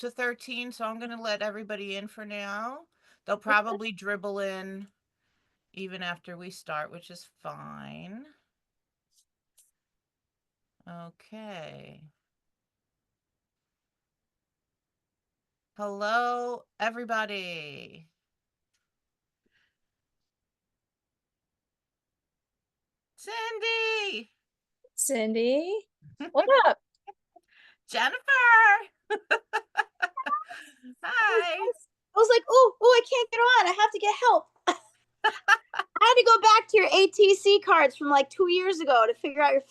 to 13, so I'm going to let everybody in for now. They'll probably dribble in even after we start, which is fine. Okay. Hello, everybody. Cindy! Cindy, what up? Jennifer! Hi! I was like, oh, I can't get on. I have to get help. I had to go back to your ATC cards from like 2 years ago to figure out your.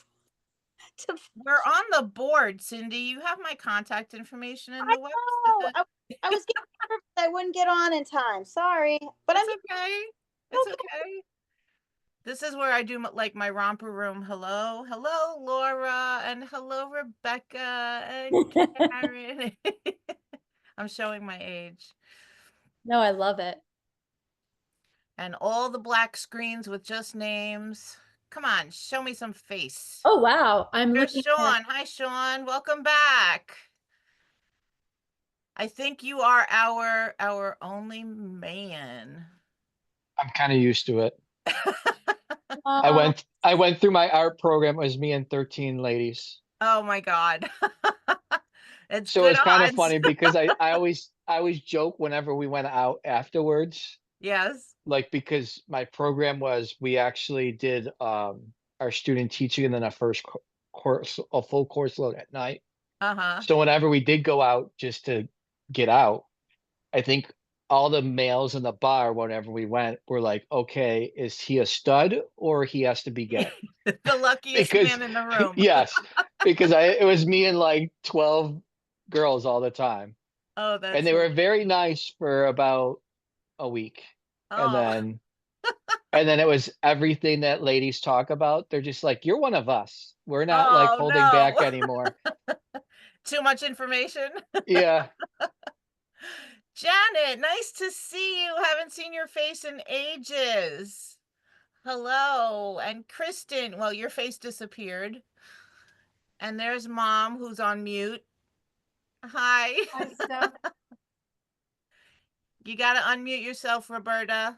To, We're on the board, Cindy. You have my contact information in I the know. website. I was getting nervous I wouldn't get on in time. Sorry, but I'm It's okay. It's okay. okay. This is where I do like my romper room. Hello, hello, Laura, and hello, Rebecca and Karen. I'm showing my age. No, I love it. And all the black screens with just names. Come on, show me some face. Oh wow, I'm There's looking at. Sean. Hi, Sean. Welcome back. I think you are our only man. I'm kind of used to it. I Uh, went I went through my art program. It was me and 13 ladies. Oh my God. It's So good it's kind of odds. funny because I always joke whenever we went out afterwards, Yes. like because my program was we actually did our student teaching and then a first course, a full course load at night. Uh-huh. So whenever we did go out just to get out, I think all the males in the bar, whenever we went, were like, okay, is he a stud or he has to be gay? The luckiest Because man in the room. yes, because it was me and like 12 girls all the time. Oh, And that's they were hilarious. very nice for about a week. And Oh, then and then it was everything that ladies talk about. They're just like, you're one of us. We're not like oh holding back no. anymore. Too much information. Yeah. Janet, nice to see you. Haven't seen your face in ages. Hello. And Kristen, well, your face disappeared. And there's Mom, who's on mute. Hi. Hi, Steph. You gotta unmute yourself, Roberta.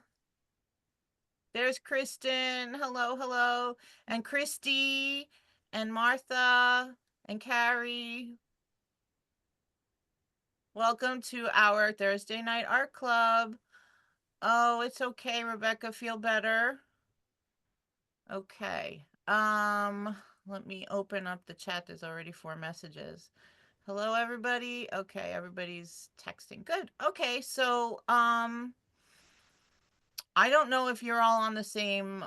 There's Kristen. Hello, hello. And Christy and Martha and Carrie. Welcome to our Thursday night art club. Oh, it's okay, Rebecca. Feel better? Okay. Let me open up the chat. There's already 4 messages. Hello, everybody. Okay, everybody's texting. Good. Okay, so I don't know if you're all on the same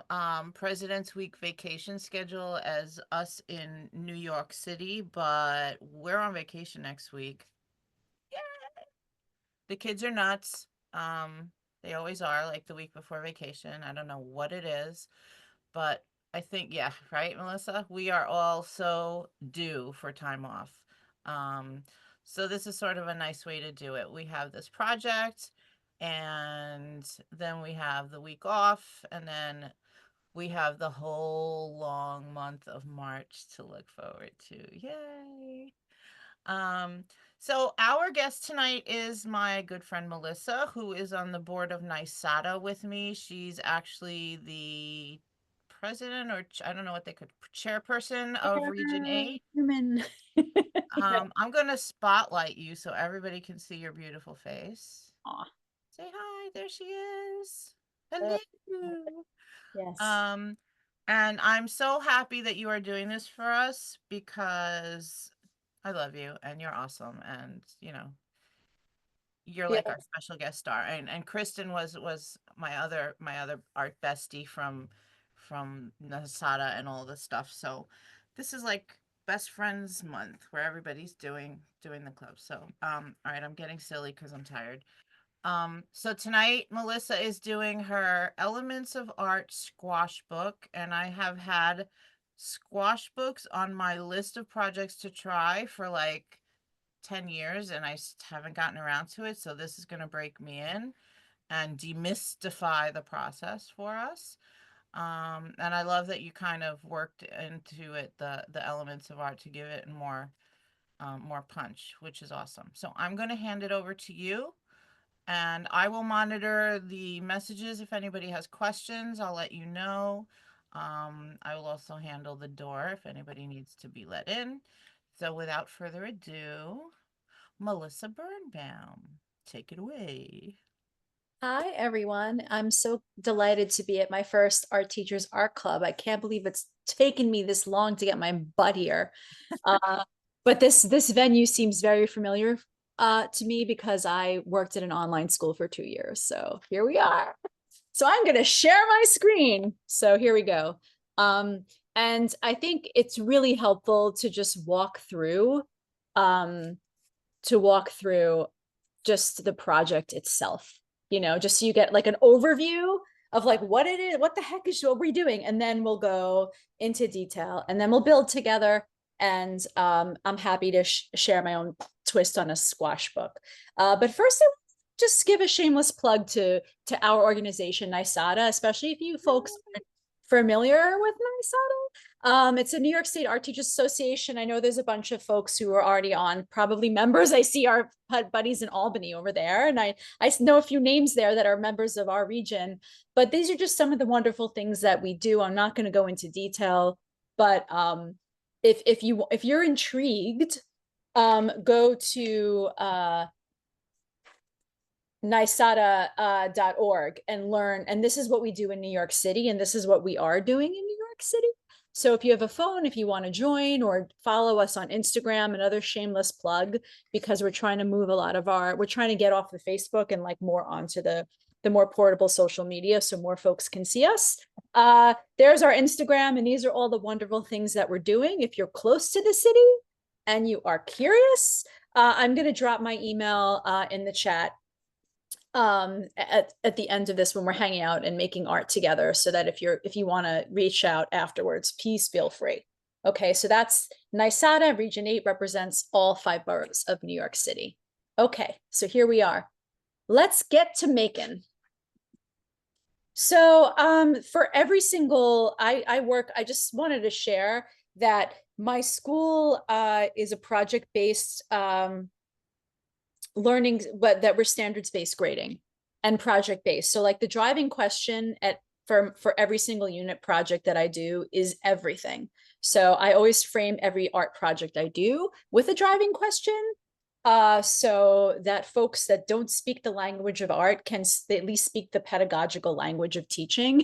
President's Week vacation schedule as us in New York City, but we're on vacation next week. Yay! The kids are nuts. They always are, like the week before vacation. I don't know what it is, but I think, yeah, right, Melissa? We are all so due for time off. Um, so this is sort of a nice way to do it. We have this project, and then we have the week off, and then we have the whole long month of March to look forward to. Yay! Um, so our guest tonight is my good friend Melissa, who is on the board of NYSADA with me. She's actually the president, or I don't know what they could, chairperson of Region 8. Human. I'm going to spotlight you so everybody can see your beautiful face. Aw. Say hi, there she is. Uh, Hello. yes. Um, and I'm so happy that you are doing this for us because I love you and you're awesome. And, you're Yeah. like our special guest star. And Kristen was my other art bestie from Nasada and all this stuff. So this is like best friends month where everybody's doing the club. So all right, I'm getting silly because I'm tired. So tonight Melissa is doing her Elements of Art squash book, and I have had squash books on my list of projects to try for like 10 years, and I haven't gotten around to it. So this is going to break me in and demystify the process for us. And I love that you kind of worked into it the elements of art to give it more more punch, which is awesome. So I'm going to hand it over to you, and I will monitor the messages. If anybody has questions, I'll let you know. I will also handle the door if anybody needs to be let in. So without further ado, Melissa Birnbaum, take it away. Hi, everyone. I'm so delighted to be at my first Art Teachers Art Club. I can't believe it's taken me this long to get my butt here. But this venue seems very familiar to me because I worked at an online school for 2 years. So here we are. So I'm going to share my screen. So here we go. And I think it's really helpful to just walk through just the project itself, just so you get like an overview of like what it is, what the heck is what we're doing, and then we'll go into detail, and then we'll build together. And I'm happy to share my own twist on a squash book. But first, I just give a shameless plug to our organization, NYSADA, especially if you folks aren't familiar with NYSADA. It's a New York State Art Teachers Association. I know there's a bunch of folks who are already on, probably members. I see our buddies in Albany over there, and I know a few names there that are members of our region. But these are just some of the wonderful things that we do. I'm not going to go into detail, but if you're intrigued, go to nysada.org and learn. And this is what we do in New York City, and this is what we are doing in New York City. So if you have a phone, if you want to join or follow us on Instagram, another shameless plug, because we're trying to move we're trying to get off the Facebook and like more onto the more portable social media so more folks can see us. There's our Instagram, and these are all the wonderful things that we're doing. If you're close to the city and you are curious, I'm going to drop my email in the chat at the end of this when we're hanging out and making art together, so that if you want to reach out afterwards, please feel free. Okay, so that's NYSADA. Region 8 represents all 5 boroughs of New York City. Okay, so here we are. Let's get to making. So for every single, I just wanted to share that my school is a project-based learning, but that we're standards-based grading and project-based. So like the driving question for every single unit project that I do is everything. So I always frame every art project I do with a driving question, so that folks that don't speak the language of art can at least speak the pedagogical language of teaching.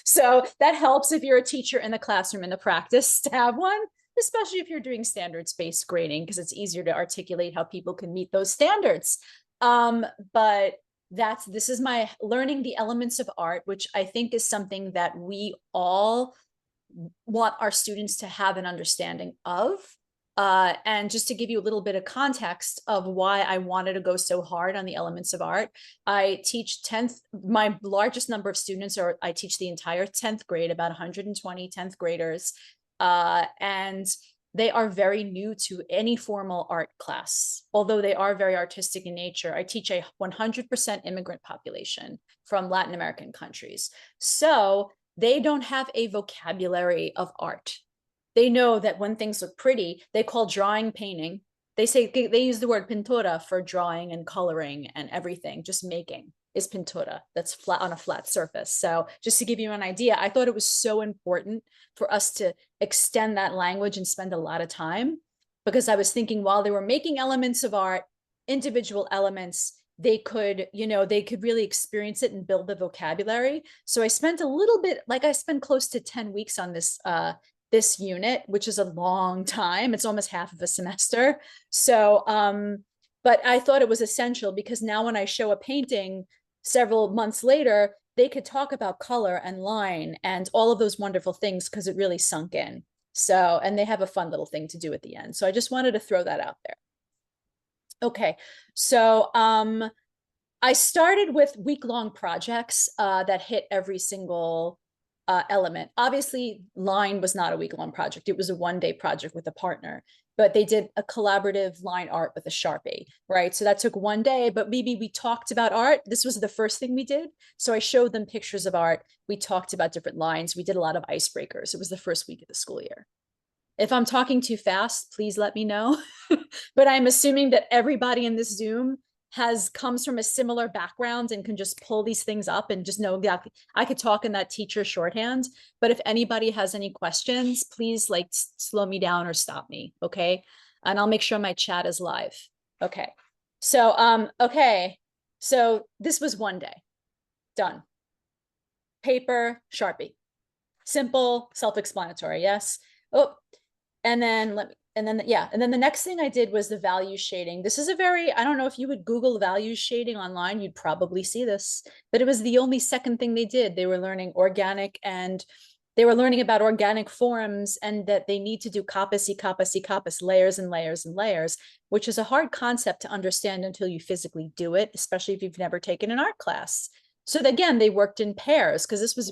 So that helps if you're a teacher in the classroom in the practice to have one, especially if you're doing standards-based grading, because it's easier to articulate how people can meet those standards. But this is my learning the elements of art, which I think is something that we all want our students to have an understanding of. And just to give you a little bit of context of why I wanted to go so hard on the elements of art, I teach 10th, my largest number of students I teach the entire 10th grade, about 120 10th graders. And they are very new to any formal art class, although they are very artistic in nature. I teach a 100% immigrant population from Latin American countries. So they don't have a vocabulary of art. They know that when things look pretty, they call drawing painting. They use the word pintura for drawing and coloring and everything. Just making is pintura. That's flat on a flat surface. So just to give you an idea, I thought it was so important for us to extend that language and spend a lot of time, because I was thinking while they were making elements of art, individual elements, they could really experience it and build the vocabulary. So I spent a little bit, I spent close to 10 weeks on this unit, which is a long time. It's almost half of a semester. So, but I thought it was essential, because now when I show a painting several months later, they could talk about color and line and all of those wonderful things, because it really sunk in. So, and they have a fun little thing to do at the end. So I just wanted to throw that out there. Okay, so I started with week-long projects that hit every single element. Obviously, line was not a week-long project. It was a one-day project with a partner, but they did a collaborative line art with a Sharpie, right? So that took one day, but maybe we talked about art. This was the first thing we did. So I showed them pictures of art. We talked about different lines. We did a lot of icebreakers. It was the first week of the school year. If I'm talking too fast, please let me know. But I'm assuming that everybody in this Zoom comes from a similar background and can just pull these things up and just know exactly. I could talk in that teacher shorthand, but if anybody has any questions, please like slow me down or stop me, okay? And I'll make sure my chat is live. Okay. So okay. So this was one day. Done. Paper, Sharpie. Simple, self-explanatory, yes. Oh, and then the next thing I did was the value shading. This is I don't know if you would Google value shading online, you'd probably see this, but it was the only second thing they did. They were learning organic and they were learning about organic forms and that they need to do kappa, layers and layers and layers, which is a hard concept to understand until you physically do it, especially if you've never taken an art class. So again, they worked in pairs because this was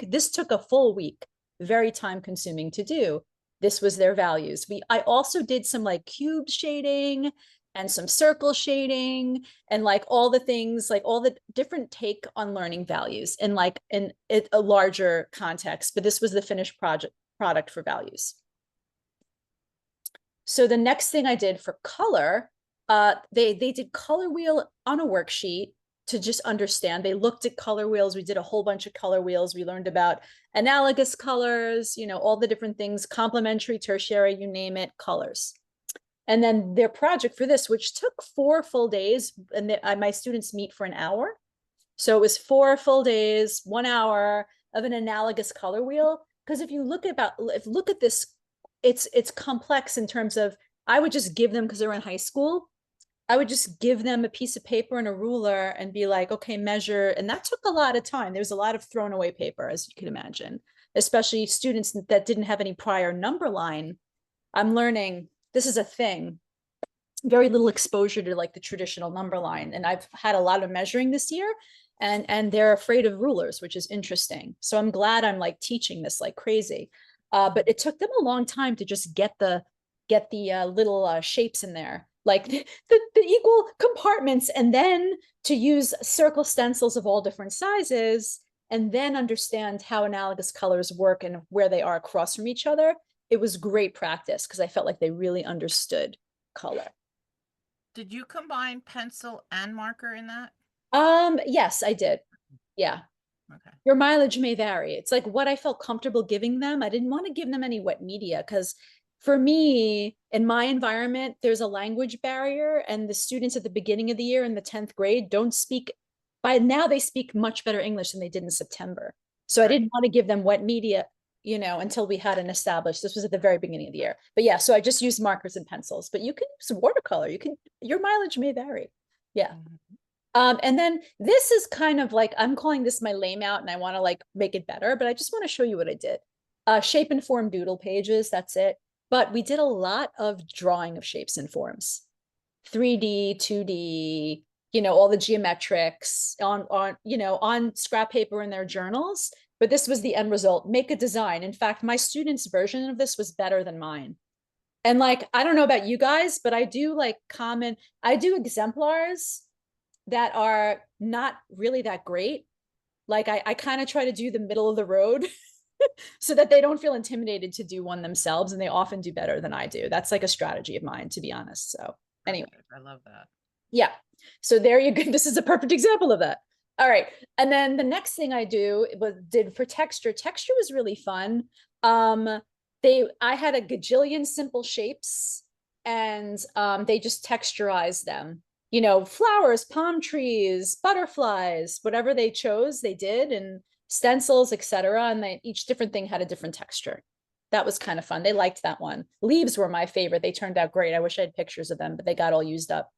this took a full week, very time consuming to do. This was their values. I also did some like cube shading and some circle shading and like all the things, like all the different take on learning values in like in a larger context, but this was the finished product for values. So the next thing I did for color, they did color wheel on a worksheet to just understand. They looked at color wheels. We did a whole bunch of color wheels. We learned about analogous colors, you know, all the different things, complementary, tertiary, you name it, colors. And then their project for this, which took 4 full days, and my students meet for an hour. So it was 4 full days, 1 hour of an analogous color wheel. Because if you look at this, it's complex in terms of, I would just give them, because they're in high school, I would just give them a piece of paper and a ruler and be like, okay, measure. And that took a lot of time. There was a lot of thrown away paper, as you can imagine, especially students that didn't have any prior number line. I'm learning, this is a thing, very little exposure to like the traditional number line. And I've had a lot of measuring this year and they're afraid of rulers, which is interesting. So I'm glad I'm like teaching this like crazy. But it took them a long time to just get the little shapes in there, like the equal compartments, and then to use circle stencils of all different sizes, and then understand how analogous colors work and where they are across from each other. It was great practice because I felt like they really understood color. Did you combine pencil and marker in that? Yes, I did. Yeah. Okay. Your mileage may vary. It's like what I felt comfortable giving them. I didn't want to give them any wet media because for me, in my environment, there's a language barrier, and the students at the beginning of the year in the 10th grade don't speak, by now they speak much better English than they did in September. So I didn't want to give them wet media, you know, until we had an established, this was at the very beginning of the year. But yeah, so I just used markers and pencils, but you can use watercolor. Your mileage may vary. Yeah. And then this is kind of like, I'm calling this my lame out and I want to like make it better, but I just want to show you what I did. Shape and form doodle pages, that's it. But we did a lot of drawing of shapes and forms, 3D, 2D, you know, all the geometrics on scrap paper in their journals. But this was the end result, make a design. In fact, my students' version of this was better than mine. And like, I don't know about you guys, but I do exemplars that are not really that great. Like I kind of try to do the middle of the road so that they don't feel intimidated to do one themselves, and they often do better than I do. That's like a strategy of mine, to be honest. So anyway, I love that. Yeah. So there you go. This is a perfect example of that. All right. And then the next thing I did for texture. Texture was really fun. I had a gajillion simple shapes, and they just texturized them. You know, flowers, palm trees, butterflies, whatever they chose, they did, and stencils, etc. And each different thing had a different texture. That was kind of fun. They liked that one. Leaves were my favorite. They turned out great. I wish I had pictures of them, but they got all used up.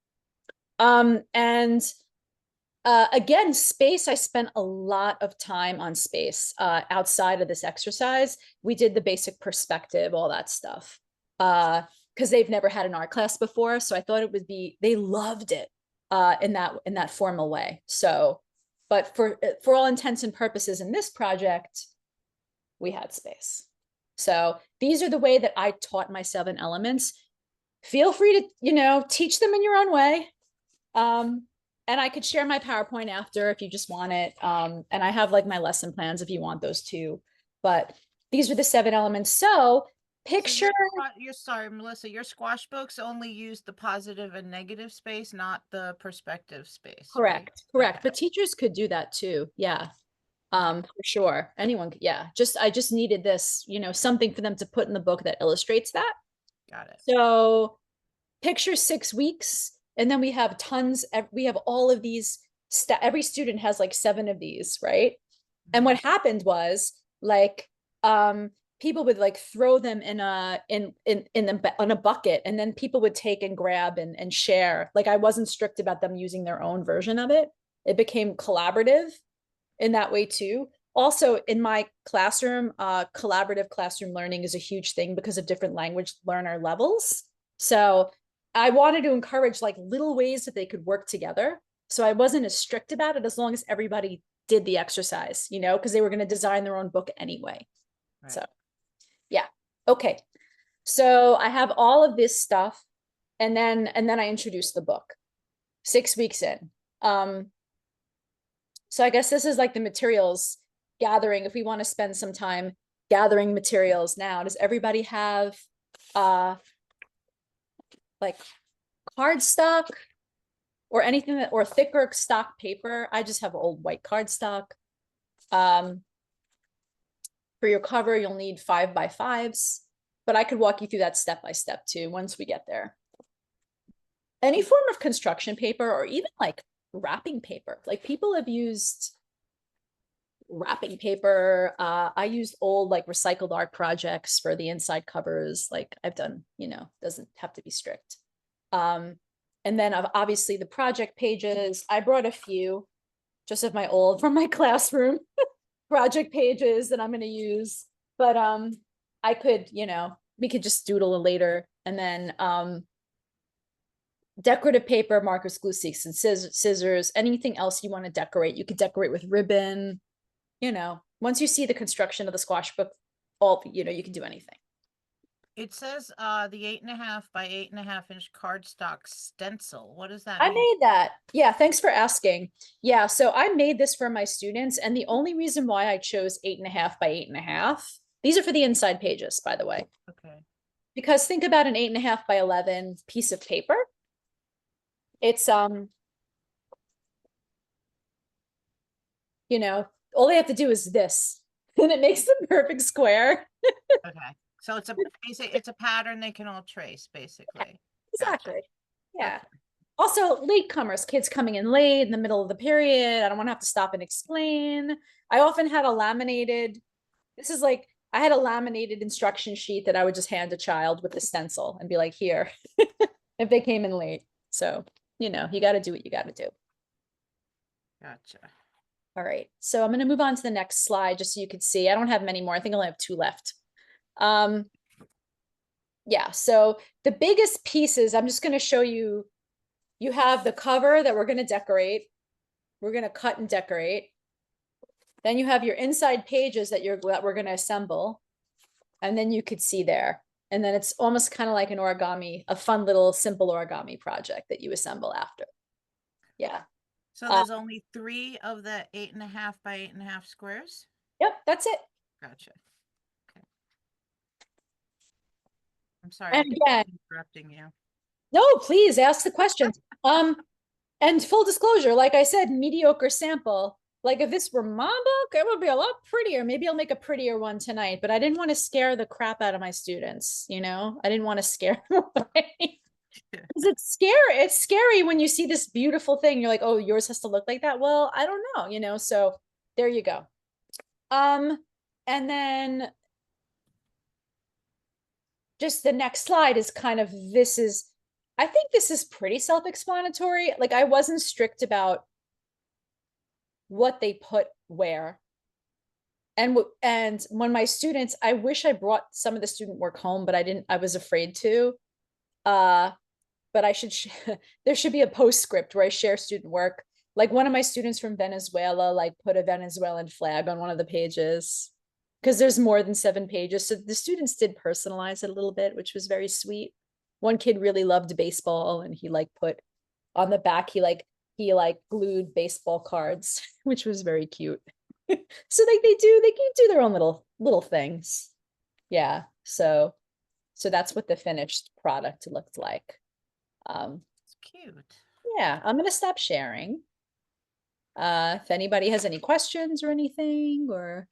Again, space, I spent a lot of time on space outside of this exercise. We did the basic perspective, all that stuff, because they've never had an art class before. So I thought they loved it in that formal way. So, but for all intents and purposes in this project, we had space. So these are the way that I taught my 7 elements. Feel free to, teach them in your own way. And I could share my PowerPoint after if you just want it. And I have like my lesson plans if you want those too. But these are the 7 elements. So Picture, You're sorry, Melissa, your squash books only use the positive and negative space, not the perspective space, right? correct. Okay. But teachers could do that too. Yeah. For sure. Anyone could, yeah. I just needed this, something for them to put in the book that illustrates that. Got it. So picture 6 weeks, and then we have we have all of these, every student has like 7 of these, right? And what happened was like, people would like throw them in a bucket, and then people would take and grab and share. Like I wasn't strict about them using their own version of it. It became collaborative in that way too. Also in my classroom, collaborative classroom learning is a huge thing because of different language learner levels. So I wanted to encourage like little ways that they could work together. So I wasn't as strict about it as long as everybody did the exercise, because they were going to design their own book anyway. Right. So yeah. Okay. So I have all of this stuff, and then I introduced the book 6 weeks in. So I guess this is like the materials gathering. If we want to spend some time gathering materials now, does everybody have like cardstock or anything that, or thicker stock paper? I just have old white cardstock. For your cover, you'll need 5x5s, but I could walk you through that step by step too once we get there. Any form of construction paper, or even like wrapping paper. Like people have used wrapping paper. I used old like recycled art projects for the inside covers. Like I've done, doesn't have to be strict. And then obviously the project pages. I brought a few just of my old from my classroom project pages that I'm going to use. But I could, we could just doodle it later. And then decorative paper, markers, glue sticks, and scissors, anything else you want to decorate. You could decorate with ribbon. Once you see the construction of the squash book, you can do anything. It says the 8.5 by 8.5 inch cardstock stencil. What does that I mean? made that. Yeah, thanks for asking. Yeah, so I made this for my students, and the only reason why I chose 8.5 by 8.5, these are for the inside pages, by the way. Okay. Because think about an 8.5 by 11 piece of paper. It's all they have to do is this, and it makes the perfect square. Okay. So it's a pattern they can all trace, basically. Exactly. Gotcha. Yeah. Okay. Also, latecomers, kids coming in late in the middle of the period. I don't want to have to stop and explain. I often had a laminated, I had a laminated instruction sheet that I would just hand a child with a stencil and be like, here, if they came in late. So, you got to do what you got to do. Gotcha. All right. So I'm going to move on to the next slide just so you can see. I don't have many more. I think I only have 2 left. Yeah. So the biggest pieces, I'm just going to show you. You have the cover that we're going to decorate. We're going to cut and decorate. Then you have your inside pages that we're going to assemble. And then you could see there. And then it's almost kind of like an origami, a fun little simple origami project that you assemble after. Yeah. So there's only 3 of the 8.5 by 8.5 squares? Yep, that's it. Gotcha. Okay. I'm sorry. And again, interrupting you. No, please ask the questions. And full disclosure, like I said, mediocre sample. Like if this were my book, it would be a lot prettier. Maybe I'll make a prettier one tonight, but I didn't want to scare the crap out of my students. I didn't want to scare them away. Because it's scary when you see this beautiful thing. You're like, oh, yours has to look like that. Well, I don't know, so there you go. And then just the next slide is kind of, I think this is pretty self-explanatory. Like I wasn't strict about what they put where. And when my students, I wish I brought some of the student work home, but I was afraid to. But I should, there should be a postscript where I share student work. Like one of my students from Venezuela, like put a Venezuelan flag on one of the pages because there's more than 7 pages. So the students did personalize it a little bit, which was very sweet. One kid really loved baseball, and he like put on the back, he glued baseball cards, which was very cute. So they can do their own little things. Yeah. So So that's what the finished product looked like. It's cute. Yeah, I'm gonna stop sharing. If anybody has any questions or anything, or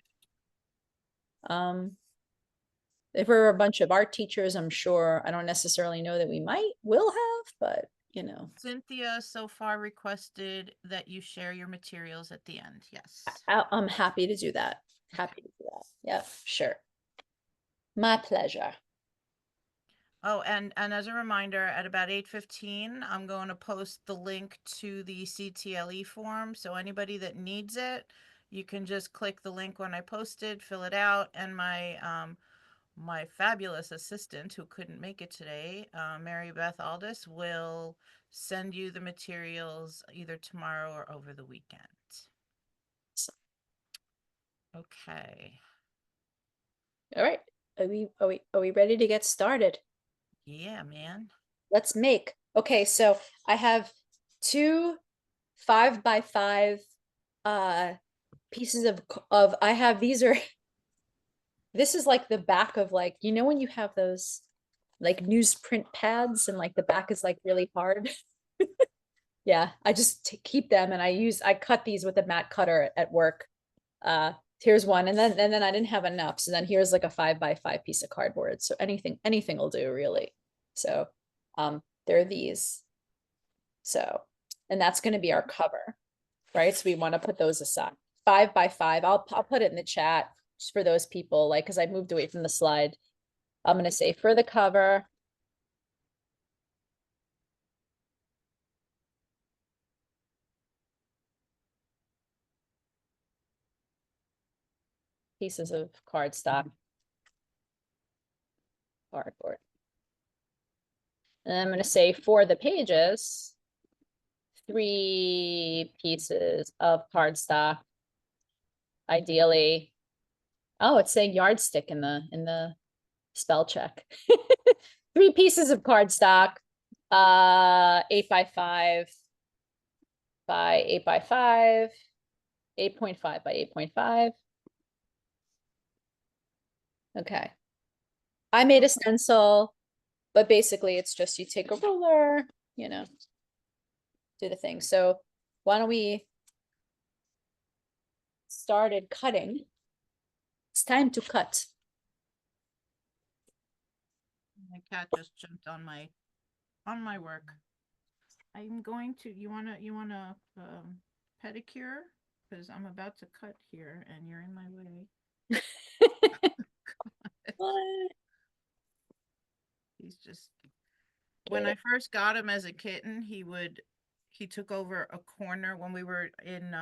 if we're a bunch of art teachers, I'm sure, I don't necessarily know that we will have, but you know. Cynthia so far requested that you share your materials at the end. Yes. I'm happy to do that. Happy to do that. Yep, sure. My pleasure. Oh, and as a reminder, at about 8:15, I'm going to post the link to the CTLE form. So anybody that needs it, you can just click the link when I post it, fill it out, and my fabulous assistant who couldn't make it today, Mary Beth Aldis, will send you the materials either tomorrow or over the weekend. Okay. All right. Are we ready to get started? Yeah, man. Let's make. Okay, so I have two 5x5 pieces of I have these are this is like the back of, like, you know when you have those like newsprint pads and like the back is like really hard. Yeah, I just keep them, and I cut these with a mat cutter at work. Here's one, and then I didn't have enough, so then here's like a 5x5 piece of cardboard. So anything will do, really. So there are these. So, and that's going to be our cover, right? So we want to put those aside. 5x5. I'll put it in the chat just for those people, like, because I moved away from the slide. I'm going to say for the cover. Pieces of cardstock, cardboard. And I'm going to say for the pages, 3 pieces of cardstock. Ideally, oh, it's saying yardstick in the spell check. 3 pieces of cardstock, 8x5 by 8x5, 8.5 by 8.5. Okay. I made a stencil, but basically it's just you take a ruler, you know, do the thing. So why don't we started cutting? It's time to cut. My cat just jumped on my work. I'm going to, you wanna pedicure? Because I'm about to cut here and you're in my way. What? He's just, when I first got him as a kitten, he took over a corner when we were in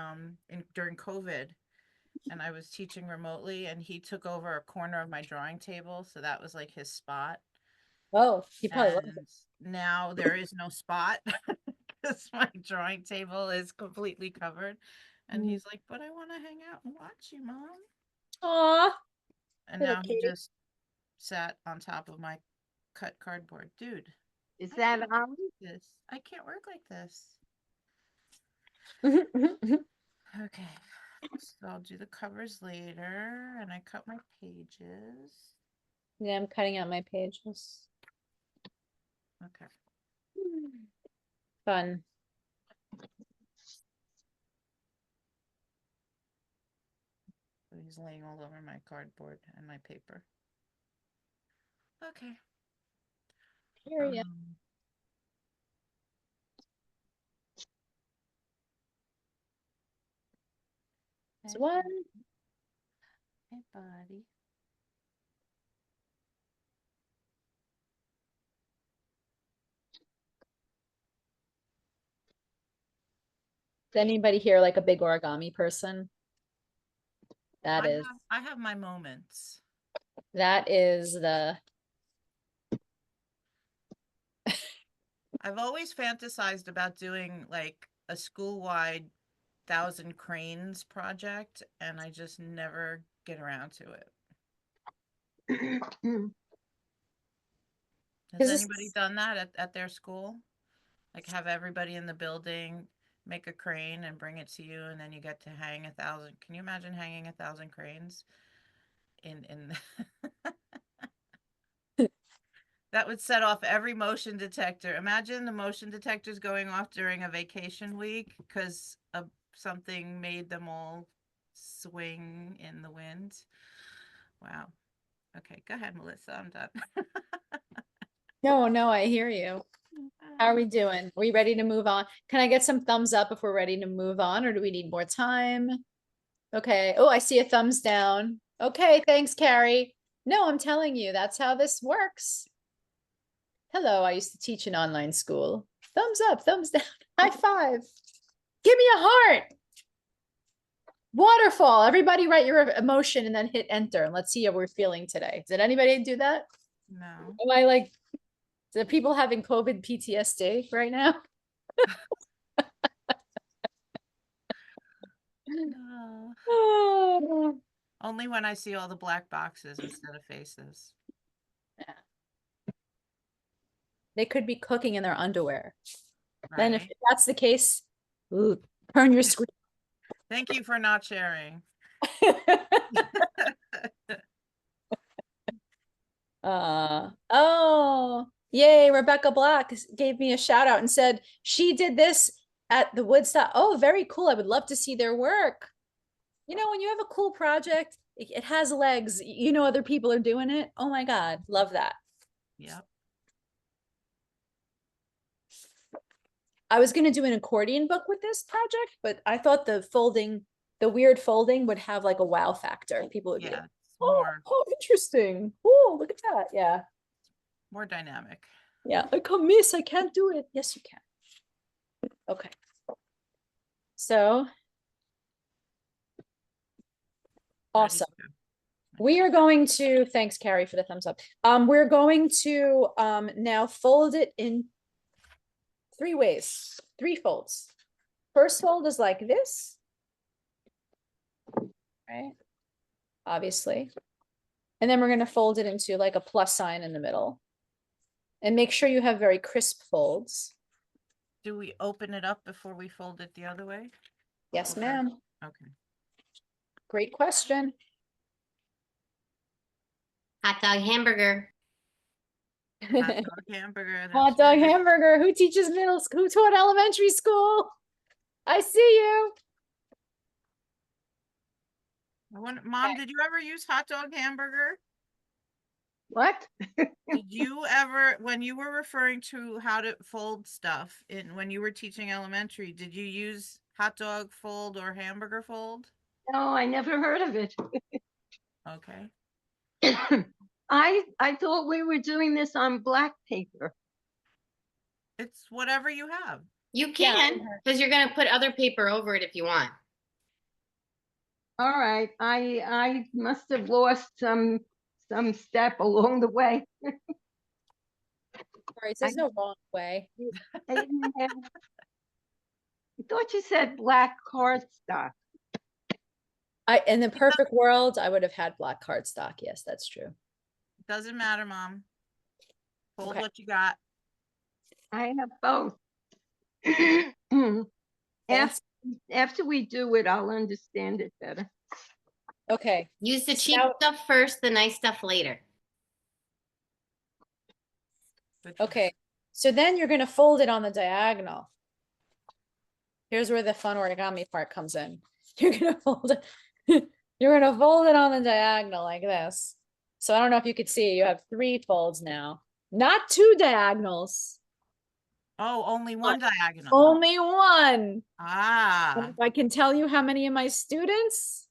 during COVID, and I was teaching remotely, and he took over a corner of my drawing table, so that was like his spot. Oh, he probably loves it. And now there is no spot because my drawing table is completely covered. And he's like, but I want to hang out and watch you, Mom. Aw. And Little now he kitty. just sat on top of my cut cardboard. Dude, Is I that can't on? work like this. I can't work like this. Okay. So I'll do the covers later, and I cut my pages. Yeah, I'm cutting out my pages. Okay. Fun. So he's laying all over my cardboard and my paper. Okay. Period. This one. Hey, buddy. Is anybody here like a big origami person? I I have my moments. That is the I've always fantasized about doing like a school-wide 1,000 cranes project, and I just never get around to it. Has anybody done that at their school? Like have everybody in the building make a crane and bring it to you, and then you get to hang 1,000. Can you imagine hanging 1,000 cranes in That would set off every motion detector. Imagine the motion detectors going off during a vacation week because something made them all swing in the wind. Wow. Okay, go ahead, Melissa. I'm done. No, I hear you. How are we doing? Are we ready to move on? Can I get some thumbs up if we're ready to move on, or do we need more time? Okay. Oh, I see a thumbs down. Okay, thanks, Carrie. No, I'm telling you, that's how this works. Hello, I used to teach in online school. Thumbs up, thumbs down, high five. Give me a heart. Waterfall. Everybody write your emotion and then hit enter. And let's see how we're feeling today. Did anybody do that? No. Am I like, are people having COVID PTSD right now? No. Oh. Only when I see all the black boxes instead of faces. They could be cooking in their underwear. Then if Right? that's the case, ooh, turn your screen. Thank you for not sharing. Oh, yay, Rebecca Black gave me a shout out and said she did this at the Woodstock. Oh, very cool. I would love to see their work. You know, when you have a cool project, it has legs. You know, other people are doing it. Oh my God, love that. Yep. I was going to do an accordion book with this project, but I thought the weird folding would have like a wow factor. People would be like, Yeah. It's oh, interesting. Oh, look at that. Yeah. more dynamic. Yeah. I come miss. I can't do it. Yes, you can. Okay. So awesome. We are going to, thanks Carrie for the thumbs up. We're going to now fold it in 3 ways, 3 folds. First fold is like this, right? Obviously. And then we're going to fold it into like a plus sign in the middle. And make sure you have very crisp folds. Do we open it up before we fold it the other way? Yes, Okay. ma'am. Okay. Great question. Hot dog hamburger. Hot dog hamburger. Hot That's dog right. hamburger. Who teaches middle school? Who taught elementary school? I see you. Mom, did you ever use hot dog hamburger? What? Did you ever, when you were referring to how to fold stuff when you were teaching elementary, did you use hot dog fold or hamburger fold? No, I never heard of it. Okay. I thought we were doing this on black paper. It's whatever you have. You Yeah, can, because you're gonna put other paper over it if you want. All right, I must have lost some step along the way. Sorry, there's no wrong way. I didn't have- I thought you said black cardstock. In the perfect world, I would have had black cardstock. Yes, that's true. Doesn't matter, Mom. Fold Okay. what you got. I have both. Yes. After we do it, I'll understand it better. Okay. Use the cheap Now- stuff first, the nice stuff later. Good Okay. So then you're going to fold it on the diagonal. Here's where the fun origami part comes in. You're going to fold it. You're going to fold it on the diagonal like this. So I don't know if you could see, you have 3 folds now, not 2 diagonals, Oh, only one diagonal. only 1. And Ah, if I can tell you how many of my students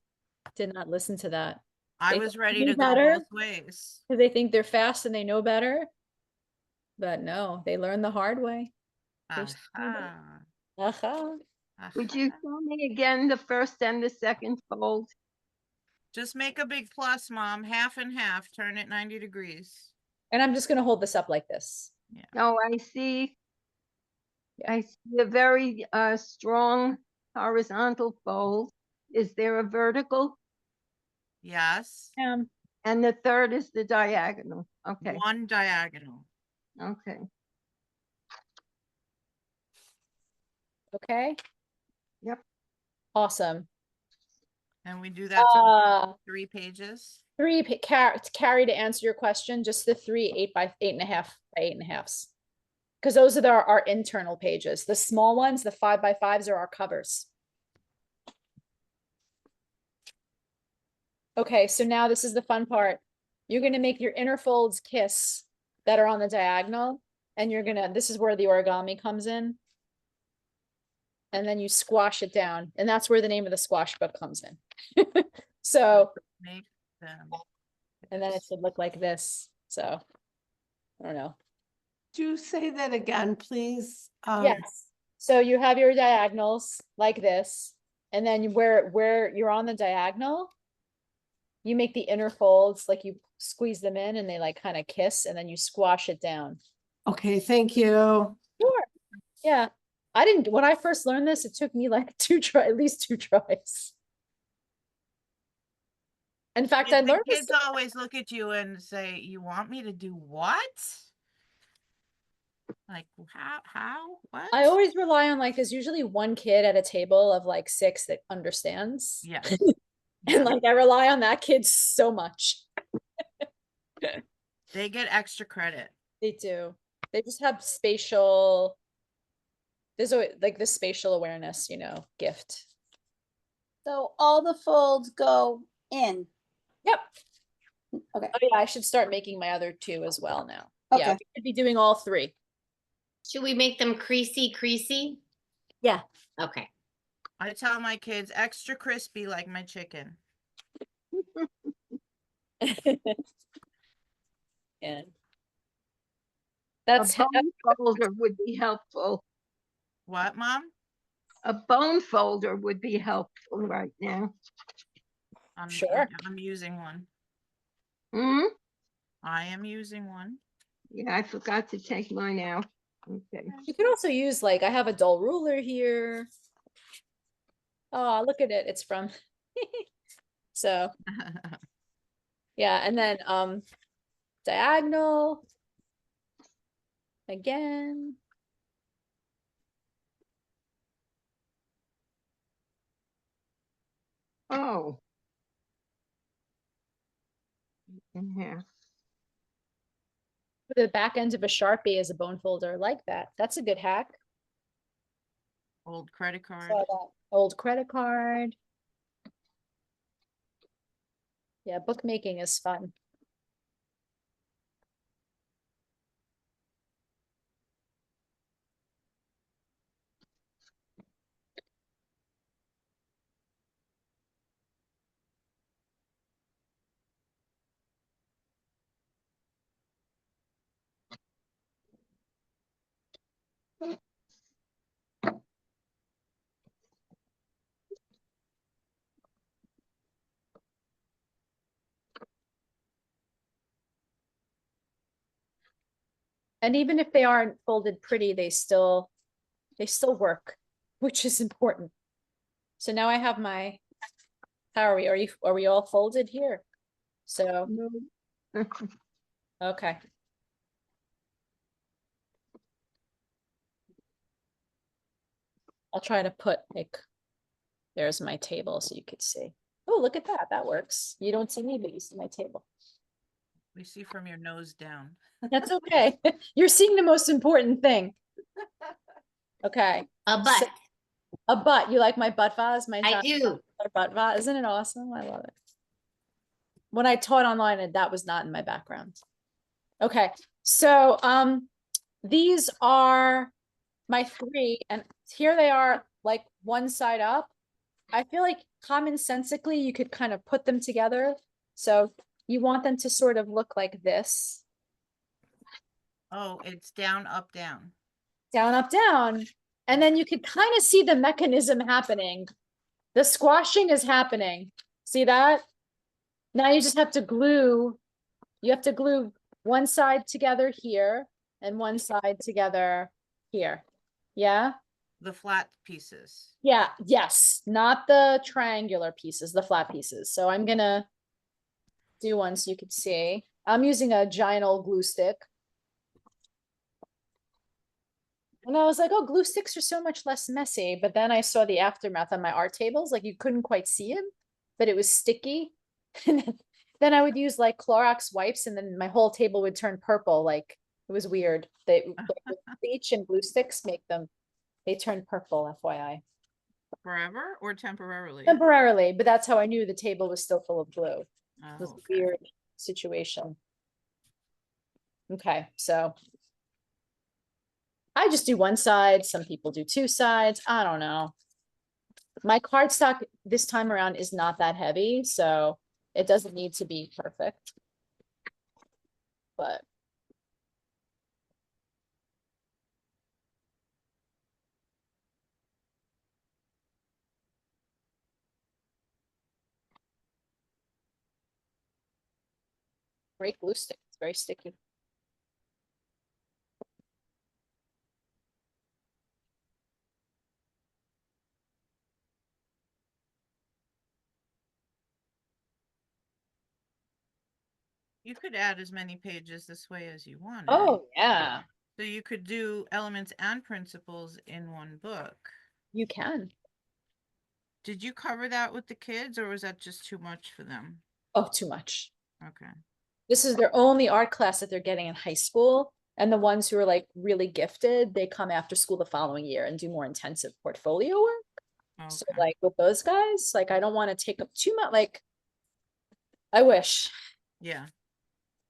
did not listen to that. I They was thought ready they to knew go better. both ways. Because they think they're fast and they know better. But no, they learn the hard way. They're Aha. Aha. Would you tell me again the first and the second fold? Just make a big plus, Mom. Half and half. Turn it 90 degrees. And I'm just going to hold this up like this. Oh, I see. Yeah. I see a very strong horizontal fold. Is there a vertical? Yes. And the third is the diagonal. Okay. One diagonal. Okay. Okay. Yep. Awesome. And we do that to 3 pages. Carry to answer your question, just the 3 8x8.5 by 8.5s. Because those are our internal pages. The small ones, the 5x5s, are our covers. Okay, so now this is the fun part. You're gonna make your inner folds kiss that are on the diagonal, and this is where the origami comes in. And then you squash it down, and that's where the name of the squash book comes in. So, Make them. and then it should look like this. So, I don't know. Do you say that again, please? Yes. So you have your diagonals like this, and then where you're on the diagonal, you make the inner folds, like you squeeze them in and they like kind of kiss, and then you squash it down. Okay, thank you. Sure. Yeah. When I first learned this, it took me like at least 2 tries. In fact, I The learned this. kids always look at you and say, "You want me to do what?" Like, what? I always rely on, like, there's usually one kid at a table of like 6 that understands. Yeah. And like I rely on that kid so much. They get extra credit. They do. They just have spatial. There's like this spatial awareness, gift. So all the folds go in. Yep. Okay. Oh yeah, I should start making my other 2 as well now. Okay. Yeah, we could be doing all 3. Should we make them creasy? Yeah. Okay. I tell my kids extra crispy like my chicken. And A that's bone folder would be helpful. What, Mom? A bone folder would be helpful right now. Sure. I'm using one. Hmm? I am using one. Yeah, I forgot to take mine out. Okay. You could also use, like, I have a dull ruler here. Oh, look at it. It's from so yeah, and then diagonal again. Oh. In here. The back end of a Sharpie is a bone folder like that. That's a good hack. Old credit card. Saw that. Old credit card. Yeah, bookmaking is fun. And even if they aren't folded pretty, they still work, which is important. So now I have my, how are we? Are we all folded here? So, No. okay. I'll try to put like, there's my table so you could see. Oh, look at that. That works. You don't see me, but you see my table. We see from your nose down. That's okay. You're seeing the most important thing. Okay. A butt. So, a butt. You like my butt vase? My I do. butt vase. Isn't it awesome? I love it. When I taught online, that was not in my background. Okay. So these are my 3, and here they are, like one side up. I feel like commonsensically you could kind of put them together. So you want them to sort of look like this. Oh, it's down, up, down. Down, up, down. And then you could kind of see the mechanism happening. The squashing is happening. See that? Now you just have to glue. You have to glue one side together here and one side together here. Yeah? The flat pieces. Yeah, yes. Not the triangular pieces, the flat pieces. So I'm gonna do one so you can see. I'm using a giant old glue stick. And I was like, oh, glue sticks are so much less messy. But then I saw the aftermath on my art tables. Like you couldn't quite see it. but it was sticky. And then I would use like Clorox wipes and then my whole table would turn purple. Like it was weird. They like, bleach and glue sticks they turn purple, FYI. Forever or temporarily? Temporarily, but that's how I knew the table was still full of glue. It was Oh, a okay. weird situation. Okay, so I just do one side. Some people do two sides. I don't know. My cardstock this time around is not that heavy, so it doesn't need to be perfect. But great glue stick. It's very sticky. You could add as many pages this way as you wanted. Oh, yeah, So you could do elements and principles in one book. you can. Did you cover that with the kids or was that just too much for them? Oh, too much. Okay. This is their only art class that they're getting in high school. And the ones who are like really gifted, they come after school the following year and do more intensive portfolio work. So Okay. like with those guys, like I don't want to take up too much. Like I wish Yeah.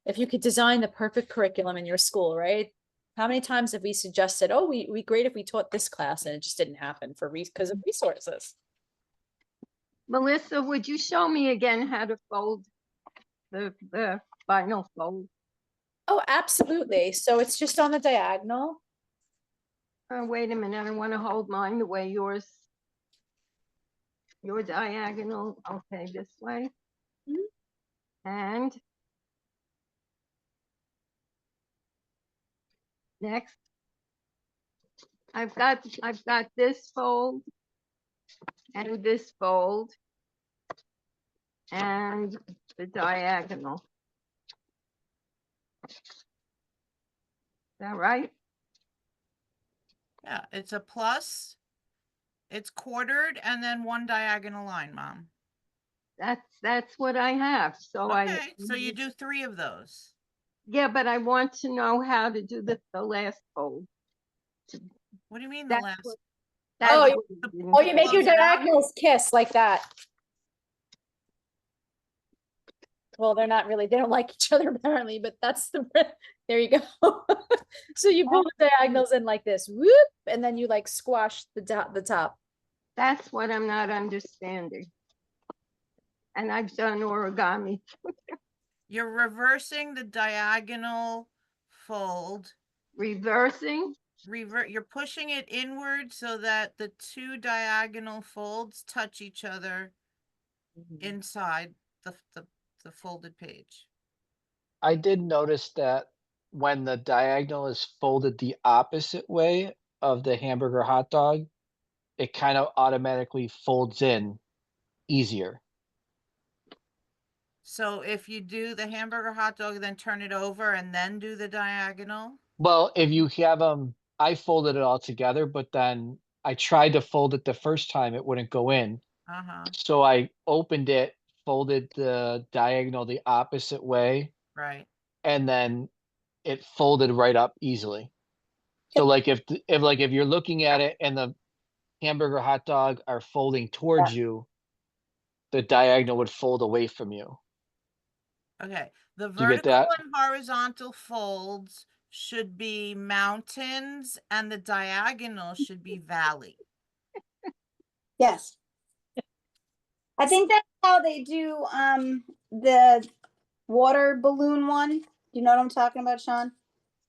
if you could design the perfect curriculum in your school, right? How many times have we suggested, oh, we great if we taught this class and it just didn't happen for because of resources. Melissa, would you show me again how to fold the vinyl fold? Oh, absolutely. So it's just on the diagonal. Wait a minute, I want to hold mine the way your diagonal, okay, this way. Mhm. And next, I've got this fold and this fold and the diagonal. Is that right? Yeah, it's a plus. It's quartered and then one diagonal line, Mom. That's what I have. So Okay, so you do 3 of those. yeah, but I want to know how to do the last fold. What do you mean the That's last? what- Oh, that's you- what we didn't Oh, you make your Close it up? diagonals kiss like that. Well, they're not really, they don't like each other apparently, but that's the, there you go. So you pull the diagonals in like this, whoop, and then you like squash the top. That's what I'm not understanding. And I've done origami. You're reversing the diagonal fold. Reversing? You're pushing it inward so that the 2 diagonal folds touch each other inside the folded page. I did notice that when the diagonal is folded the opposite way of the hamburger hot dog, it kind of automatically folds in easier. So if you do the hamburger hot dog, then turn it over and then do the diagonal. Well, if you have them, I folded it all together, but then I tried to fold it the first time, it wouldn't go in. Uh-huh. So I opened it, folded the diagonal the opposite way, Right. and then it folded right up easily. So like if you're looking at it and the hamburger hot dog are folding towards you, the diagonal would fold away from you. Okay. The Do you get vertical that? and horizontal folds should be mountains and the diagonal should be valley. Yes. I think that's how they do the water balloon one. Do you know what I'm talking about, Sean?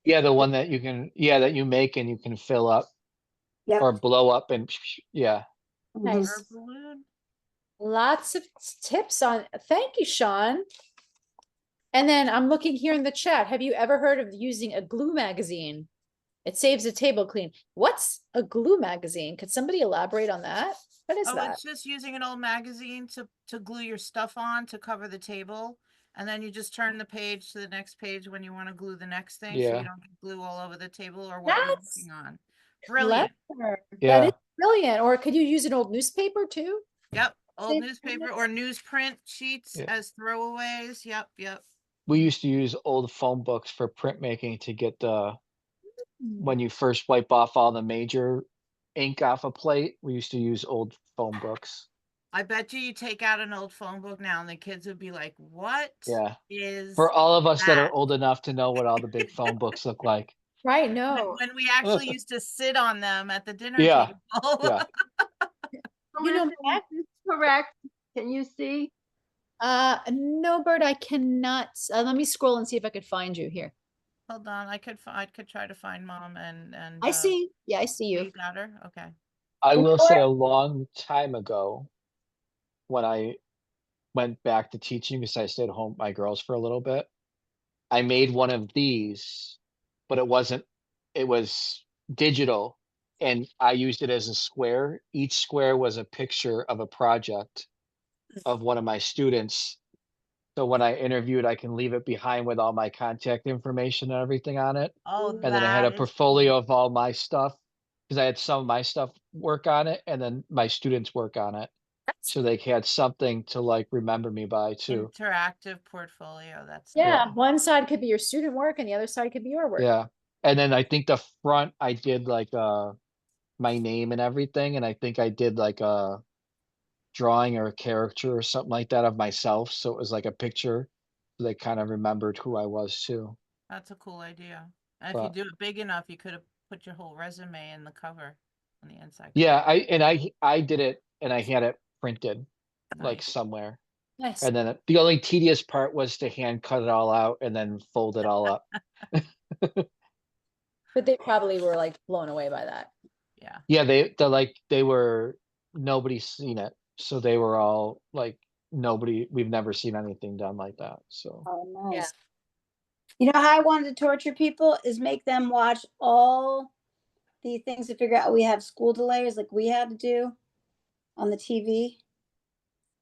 Yeah, the one that you can, yeah, that you make and you can fill up Yep. or blow up and yeah. Nice. Air balloon. Lots of tips on, thank you, Sean. And then I'm looking here in the chat. Have you ever heard of using a glue magazine? It saves a table clean. What's a glue magazine? Could somebody elaborate on that? What is Oh, that? it's just using an old magazine to glue your stuff on to cover the table. And then you just turn the page to the next page when you want to glue the next thing. So Yeah. you don't get glue all over the table or what you're That's working on. Brilliant. clever. That Yeah. is brilliant. Or could you use an old newspaper too? Yep. Old newspaper or newsprint sheets Yeah. as throwaways. Yep, yep. We used to use old phone books for printmaking to get when you first wipe off all the major ink off a plate. We used to use old phone books. I bet you take out an old phone book now and the kids would be like, what Yeah. is For all of us that are that? old enough to know what all the big phone books look like. Right, When, no. when we actually used to sit on them at the dinner Yeah, table. yeah. You know, Melissa, is this correct? Can you see? no, Bert, I cannot. Let me scroll and see if I could find you here. Hold on, I could try to find mom and I see. Yeah, I see you. you got her. Okay. I will Or- say a long time ago when I went back to teaching because I stayed home with my girls for a little bit, I made one of these, but it was digital and I used it as a square. Each square was a picture of a project of one of my students. So when I interviewed, I can leave it behind with all my contact information and everything on it. Oh, And then I had a that is portfolio cool. of all my stuff because I had some of my stuff work on it and then my students work on it. So they had something to like remember me by too. Interactive portfolio. That's Yeah, nice. one side could be your student work and the other side could be your work. Yeah. And then I think the front I did like my name and everything. And I think I did like a drawing or a character or something like that of myself. So it was like a picture. So they kind of remembered who I was too. That's a cool idea. And if you But do it big enough, you could have put your whole resume in the cover on the inside. yeah, I did it and I had it printed like Nice. somewhere. Nice. And then the only tedious part was to hand cut it all out and then fold it all up. But they probably were like blown away by that. Yeah. Yeah, they were nobody's seen it. So they were all like we've never seen anything done like that. So Oh, Yeah. nice. You know how I wanted to torture people is make them watch all the things to figure out we have school delays like we had to do on the TV.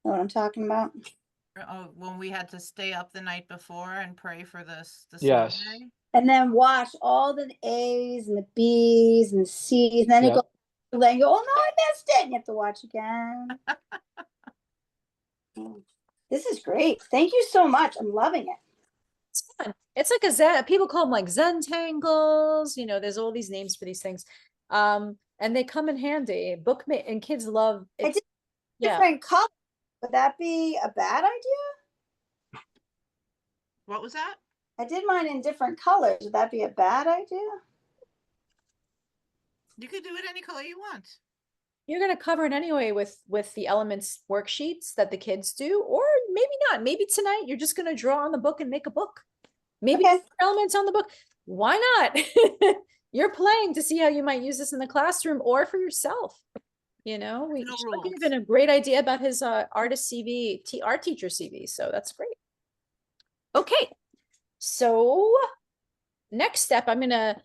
Know what I'm talking about? Oh, when we had to stay up the night before and pray for the snow yes. day. And then watch all the A's and the B's and the C's. And then Yep. it goes, then you go, oh no, I missed it. And you have to watch again. This is great. Thank you so much. I'm loving it. It's fun. It's like a Zen, people call them like Zen tangles, there's all these names for these things. And they come in handy. And kids love I it. did Yeah. different colors. Would that be a bad idea? What was that? I did mine in different colors. Would that be a bad idea? You could do it any color you want. You're going to cover it anyway with the elements worksheets that the kids do, or maybe not. Maybe tonight you're just going to draw on the book and make a book. Maybe Okay. elements on the book. Why not? You're playing to see how you might use this in the classroom or for yourself. We No Chuck rules. given a great idea about his artist CV, art teacher CV. So that's great. Okay. So next step, I'm going to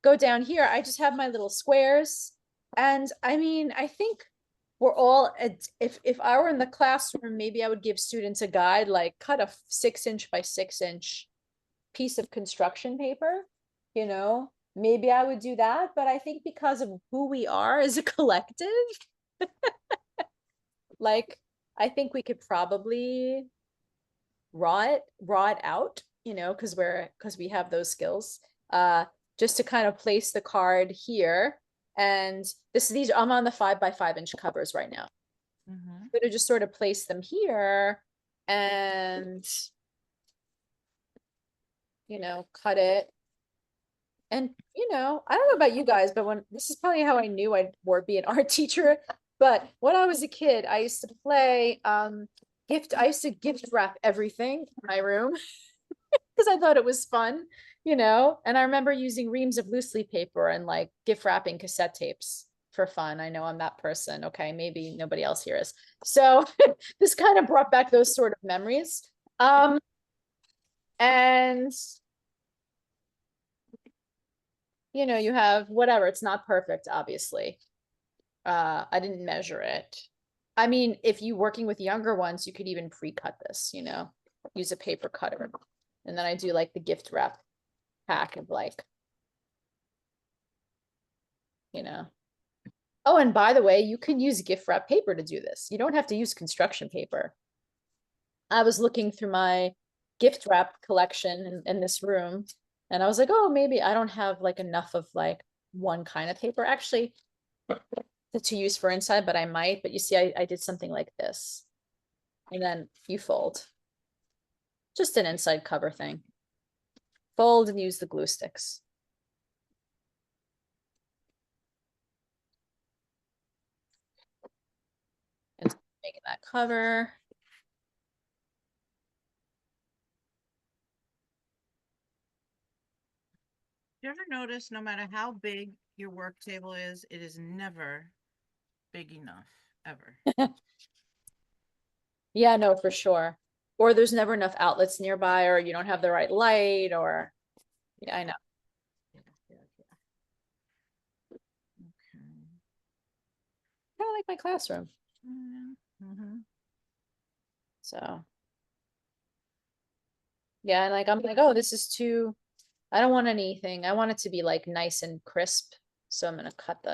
go down here. I just have my little squares. And I mean, I think we're all, if I were in the classroom, maybe I would give students a guide, like cut a 6" by 6" piece of construction paper, maybe I would do that. But I think because of who we are as a collective, like, I think we could probably raw it out, because we have those skills, just to kind of place the card here. And these I'm on the 5 by 5" covers right now. Mm-hmm. I'm gonna just sort of place them here and cut it. And I don't know about you guys, but this is probably how I knew I'd be an art teacher. But when I was a kid, I used to play I used to gift wrap everything in my room because I thought it was fun, and I remember using reams of loose leaf paper and like gift wrapping cassette tapes for fun. I know I'm that person. Okay, maybe nobody else here is. So this kind of brought back those sort of memories. And you have whatever, it's not perfect, obviously. I didn't measure it. I mean, if you working with younger ones, you could even pre-cut this, use a paper cutter. And then I do like the gift wrap pack of like, Oh, and by the way, you can use gift wrap paper to do this. You don't have to use construction paper. I was looking through my gift wrap collection in this room, and I was like, oh, maybe I don't have like enough of like one kind of paper actually to use for inside, but I might. But you see, I did something like this. And then you fold. Just an inside cover thing. Fold and use the glue sticks. And making that cover. You ever notice no matter how big your work table is, it is never big enough, ever. Yeah, no, for sure. Or there's never enough outlets nearby, or you don't have the right light, or yeah, I know. Okay. Kind of like my classroom. Mm-hmm. So yeah, and like I'm like, oh, this is too, I don't want anything. I want it to be like nice and crisp. So I'm gonna cut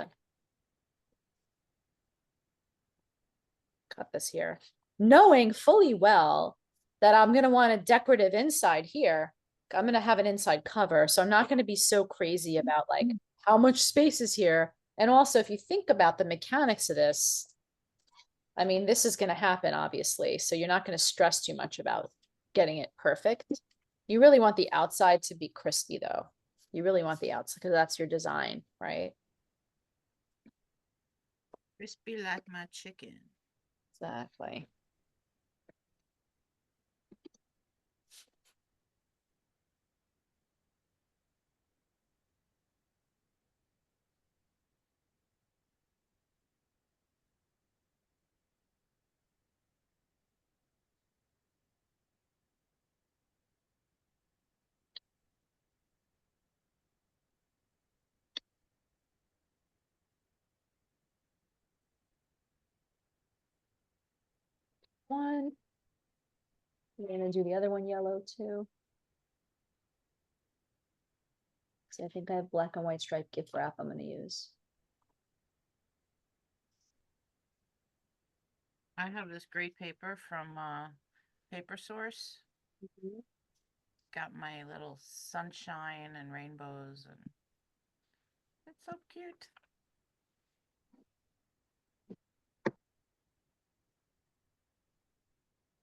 this here, knowing fully well that I'm gonna want a decorative inside here. I'm gonna have an inside cover, so I'm not gonna be so crazy about like how much space is here. And also, if you think about the mechanics of this, I mean, this is gonna happen, obviously, so you're not gonna stress too much about getting it perfect. You really want the outside to be crispy, though. You really want the outside because that's your design, right? Crispy like my chicken. Exactly. One. I'm gonna do the other one yellow too. See, I think I have black and white striped gift wrap I'm gonna use. I have this great paper from Paper Source. Got my little sunshine and rainbows, and it's so cute.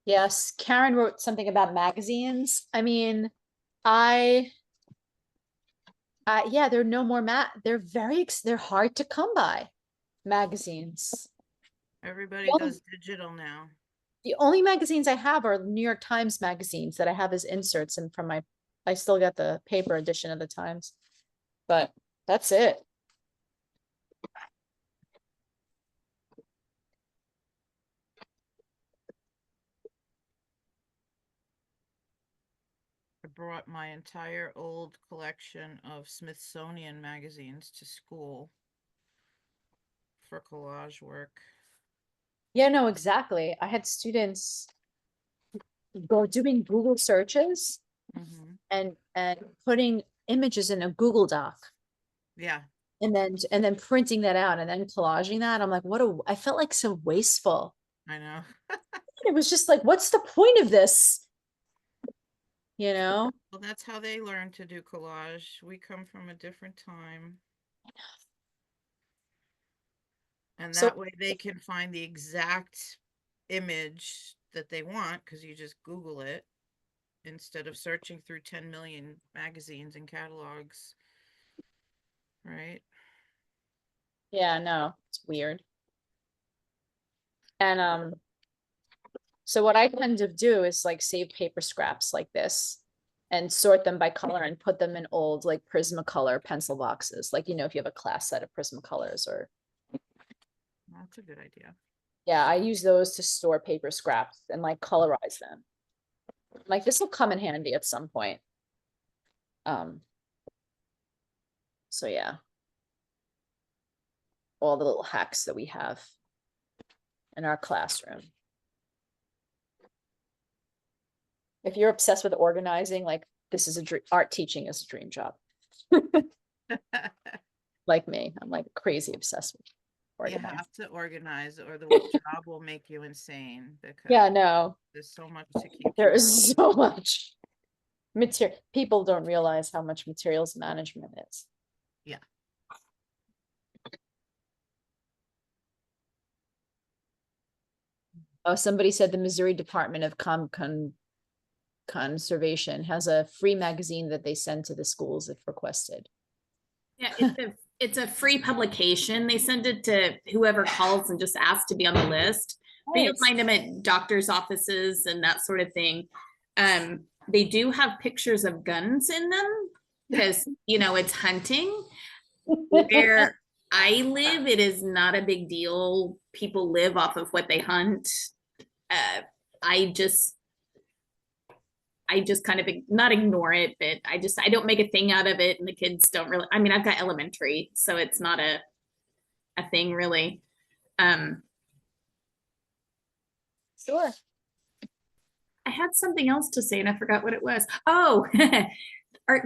Yes, Karen wrote something about magazines. I mean, yeah, there are no more they're they're hard to come by, magazines. Everybody Well, does digital now. the only magazines I have are New York Times magazines that I have as inserts, and from I still got the paper edition of the Times, but that's it. I brought my entire old collection of Smithsonian magazines to school for collage work. Yeah, no, exactly. I had students go doing Google searches Mm-hmm. and putting images in a Google Doc. Yeah. And then printing that out and then collaging that. I'm like, I felt like so wasteful. I know. It was just like, what's the point of this? You know? Well, that's how they learn to do collage. We come from a different time. And So that way they can find the exact image that they want because you just Google it instead of searching through 10 million magazines and catalogs. Right? yeah, no, it's weird. And so what I tend to do is like save paper scraps like this and sort them by color and put them in old like Prismacolor pencil boxes. Like, you know, if you have a class set of Prismacolors or That's a good idea. yeah, I use those to store paper scraps and like colorize them. Like this will come in handy at some point. So yeah. All the little hacks that we have in our classroom. If you're obsessed with organizing, like this is a dream, art teaching is a dream job. Like me, I'm like crazy obsessed with it. You organize. have to organize or the job will make you insane Yeah, because no, there's so much to keep there track. is so much material. People don't realize how much materials management is. Yeah. Oh, somebody said the Missouri Department of Conservation has a free magazine that they send to the schools if requested. Yeah, it's a free publication. They send it to whoever calls and just asks to be on the list. But you'll Nice. find them at doctors' offices and that sort of thing. They do have pictures of guns in them because it's hunting. Where I live, it is not a big deal. People live off of what they hunt. I just kind of not ignore it, but I don't make a thing out of it, and the kids don't really. I mean, I've got elementary, so it's not a thing really. Sure. I had something else to say and I forgot what it was. Oh,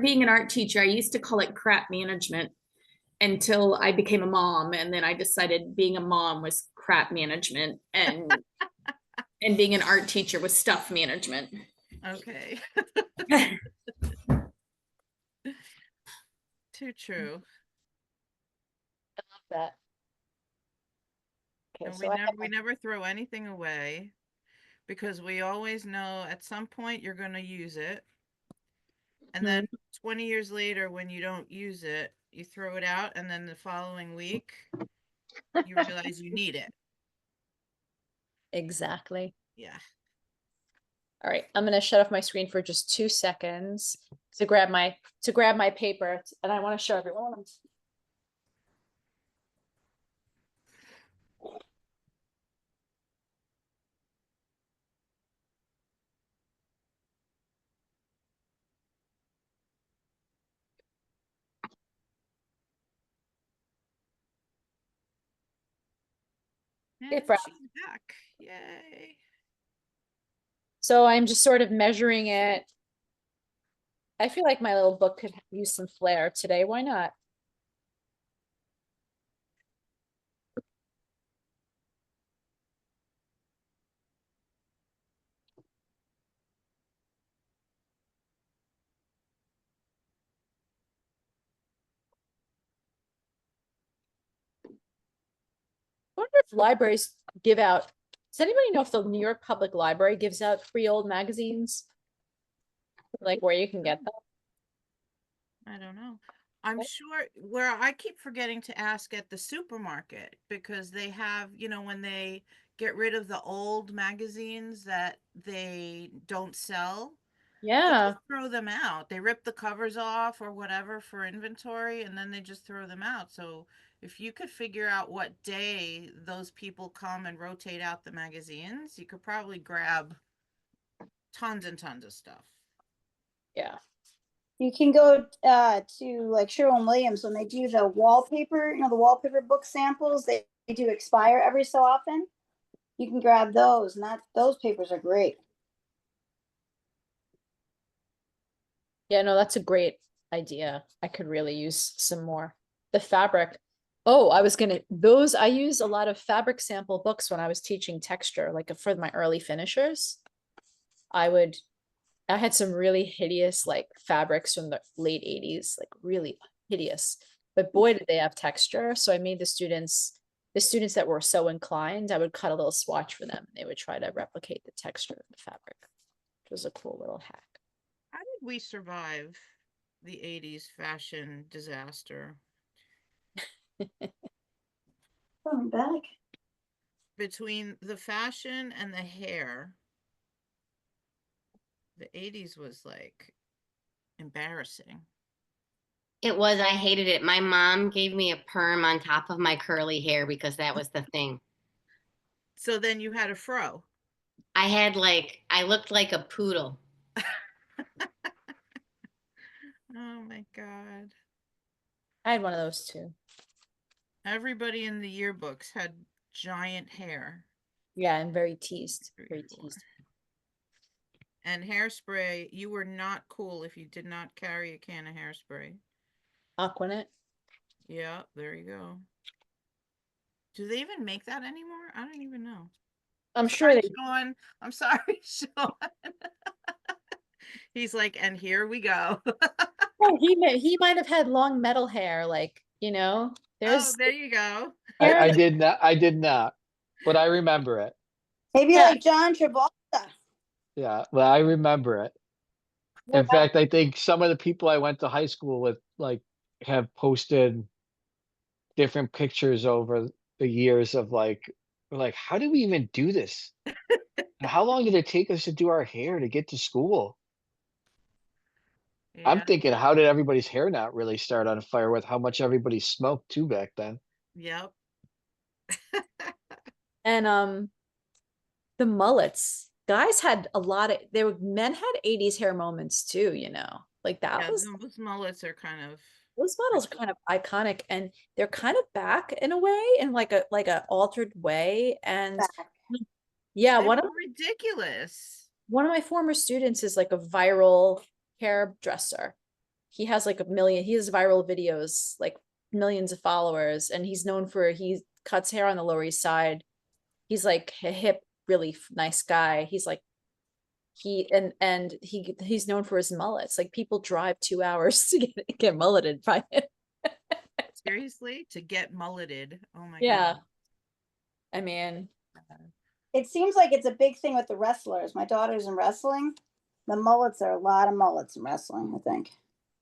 being an art teacher, I used to call it crap management until I became a mom, and then I decided being a mom was crap management, and and being an art teacher was stuff management. Okay. Too true. I love that. Okay, And so we never throw anything away because we always know at some point you're going to use it. And then 20 years later, when you don't use it, you throw it out. And then the following week, you realize you need it. exactly. Yeah. All right, I'm gonna shut off my screen for just 2 seconds to grab my paper, and I want to show everyone. And Fran. she's back. Yay. So I'm just sort of measuring it. I feel like my little book could use some flair today. Why not? I wonder if libraries give out. Does anybody know if the New York Public Library gives out free old magazines? Like where you can get them? I don't know. I'm sure where I keep forgetting to ask at the supermarket because they have, when they get rid of the old magazines that they don't sell, they Yeah. just throw them out. They rip the covers off or whatever for inventory and then they just throw them out. So if you could figure out what day those people come and rotate out the magazines, you could probably grab tons and tons of stuff. Yeah. You can go to like Sherwin-Williams when they do the wallpaper, the wallpaper book samples, they do expire every so often. You can grab those, and those papers are great. Yeah, no, that's a great idea. I could really use some more. The fabric. Oh, I use a lot of fabric sample books when I was teaching texture, like for my early finishers. I had some really hideous like fabrics from the late 80s, like really hideous. But boy, did they have texture. So I made the students that were so inclined, I would cut a little swatch for them. They would try to replicate the texture of the fabric, which was a cool little hack. How did we survive the 80s fashion disaster? Coming back. Between the fashion and the hair, the 80s was like embarrassing. It was, I hated it. My mom gave me a perm on top of my curly hair because that was the thing. So then you had a fro. I looked like a poodle. Oh my God. I had one of those too. Everybody in the yearbooks had giant hair. Yeah, and very teased. Very Four. teased. And hairspray, you were not cool if you did not carry a can of hairspray. Aquanet. Yeah, there you go. Do they even make that anymore? I don't even know. I'm sure Sorry, they. Sean. I'm sorry, Sean. He's like, and here we go. Oh, he might have had long metal hair, like, you know. Oh, There's there you go. hair. I did not. I did not. But I remember it. Maybe Yeah. like John Travolta. Yeah. Well, I remember it. In fact, I think some of the people I went to high school with like have posted different pictures over the years of like, we're like, how do we even do this? And how long did it take us to do our hair to get to school? I'm Yeah. thinking, how did everybody's hair not really start on fire with how much everybody smoked too back then? Yep. And the mullets. Guys had a lot of men had 80s hair moments too, you know. Like that Yeah, was those mullets are kind of those models are kind of iconic and they're kind of back in a way, in like a altered way. And Back. yeah, they were ridiculous. one of my former students is like a viral hairdresser. He has like he has viral videos, like millions of followers, and he's known for he cuts hair on the Lower East Side. He's like a hip, really nice guy. He's like he's known for his mullets. Like people drive 2 hours to get mulleted by him. Seriously, to get mulleted. Oh my Yeah. god. I mean, It seems like it's a big thing with the wrestlers. My daughter's in wrestling. The mullets are a lot of mullets in wrestling, I think.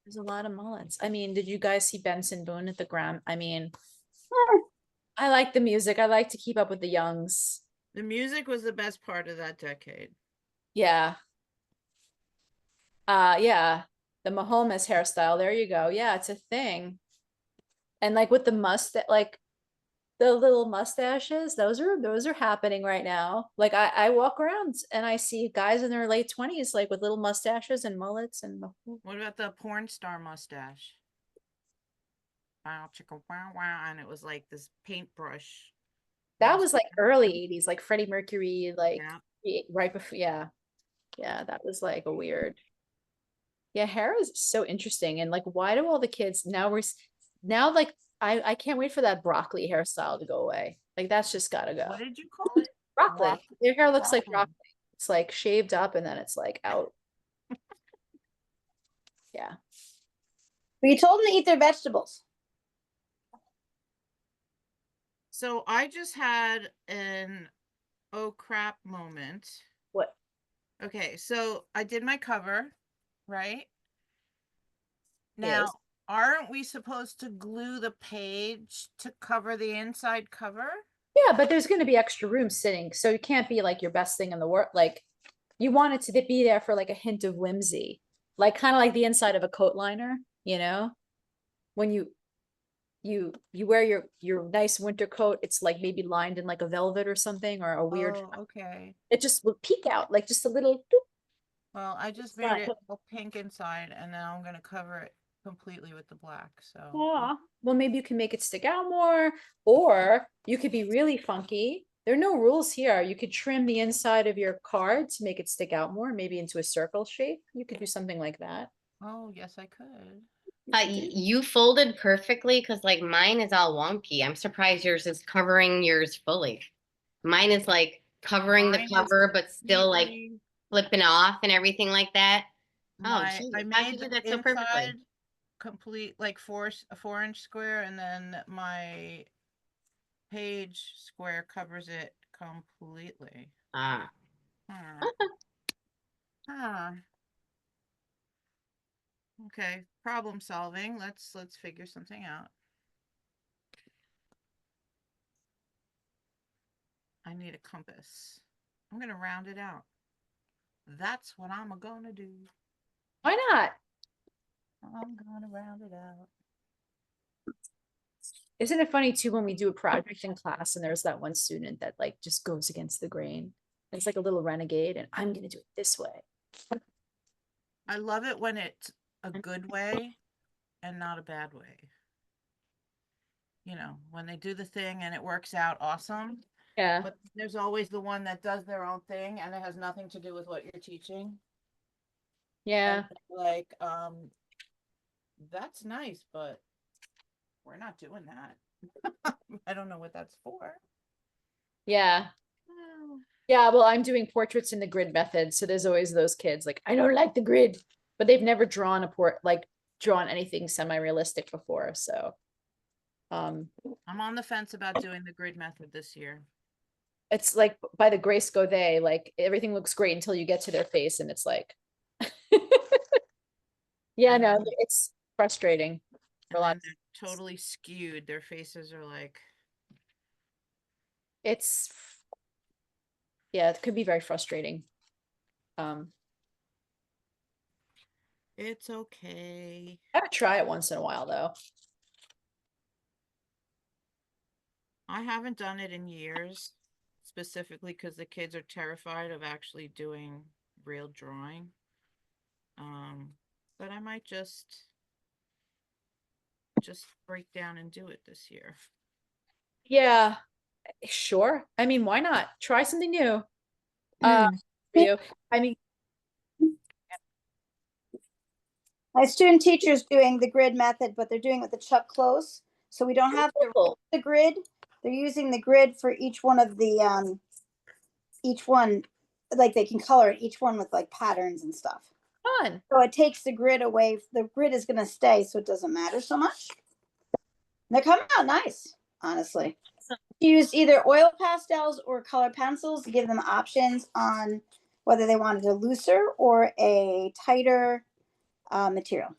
there's a lot of mullets. I mean, did you guys see Benson Boone at the Gram? I mean, I like the music. I like to keep up with the youngs. The music was the best part of that decade. Yeah. Yeah. The Mahomes hairstyle. There you go. Yeah, it's a thing. And like with the like the little mustaches, those are happening right now. Like I walk around and I see guys in their late 20s like with little mustaches and mullets and What about the porn star mustache? Wow, chicka wow wow, and it was like this paintbrush. that was like mustache. early 80s, like Freddie Mercury, like Yeah. right before, yeah. Yeah, that was like a weird. Yeah, hair is so interesting. And like, why do all the kids now like I can't wait for that broccoli hairstyle to go away. Like that's just gotta go. What did you call it? Broccoli. Their hair looks like Broccoli. broccoli. It's like shaved up and then it's like out. Yeah. But you told them to eat their vegetables. So I just had an oh crap moment. What? Okay, so I did my cover, right? Now, Yes. aren't we supposed to glue the page to cover the inside cover? Yeah, but there's gonna be extra room sitting. So it can't be like your best thing in the world. Like you want it to be there for like a hint of whimsy. Like kind of like the inside of a coat liner, you know? When you wear your nice winter coat, it's like maybe lined in like a velvet or something or a weird, Oh, okay. it just will peek out like just a little Well, I just made it a pink inside and now I'm gonna cover it completely with the black. So Aw. Well, maybe you can make it stick out more, or you could be really funky. There are no rules here. You could trim the inside of your card to make it stick out more, maybe into a circle shape. You could do something like that. oh yes, I could. You folded perfectly because like mine is all wonky. I'm surprised yours is covering yours fully. Mine is like covering the Mine is cover, but still like completely flipping off and everything like that. Oh, I geez, how'd you made do the that so perfectly? inside complete like a 4-inch square and then my page square covers it completely. Ah, Huh. Huh. Okay, problem solving. Let's figure something out. I need a compass. I'm gonna round it out. That's what I'm gonna do. Why not? I'm gonna round it out. Isn't it funny too when we do a project in class and there's that one student that like just goes against the grain? It's like a little renegade, and I'm gonna do it this way. I love it when it's a good way and not a bad way. You know, when they do the thing and it works out awesome. Yeah. But there's always the one that does their own thing and it has nothing to do with what you're teaching. Yeah. And like, that's nice, but we're not doing that. I don't know what that's for. Yeah. Yeah, well, I'm doing portraits in the grid method, so there's always those kids like, I don't like the grid, but they've never drawn drawn anything semi-realistic before, so I'm on the fence about doing the grid method this year. it's like by the grace go they, like everything looks great until you get to their face and it's like yeah, no, it's frustrating for a And lot. then they're totally skewed. Their faces are like, It's yeah, it could be very frustrating. it's okay. I would try it once in a while though. I haven't done it in years, specifically because the kids are terrified of actually doing real drawing. But I might just break down and do it this year. Yeah, sure. I mean, why not? Try something new. For you. I mean, My student teacher's doing the grid method, but they're doing it with the Chuck Close. So we don't have to cool. the grid. They're using the grid for each one of the each one, like they can color each one with like patterns and stuff. Fun. So it takes the grid away. The grid is going to stay, so it doesn't matter so much. They're coming out nice, honestly. Use either oil pastels or color pencils to give them options on whether they wanted a looser or a tighter material.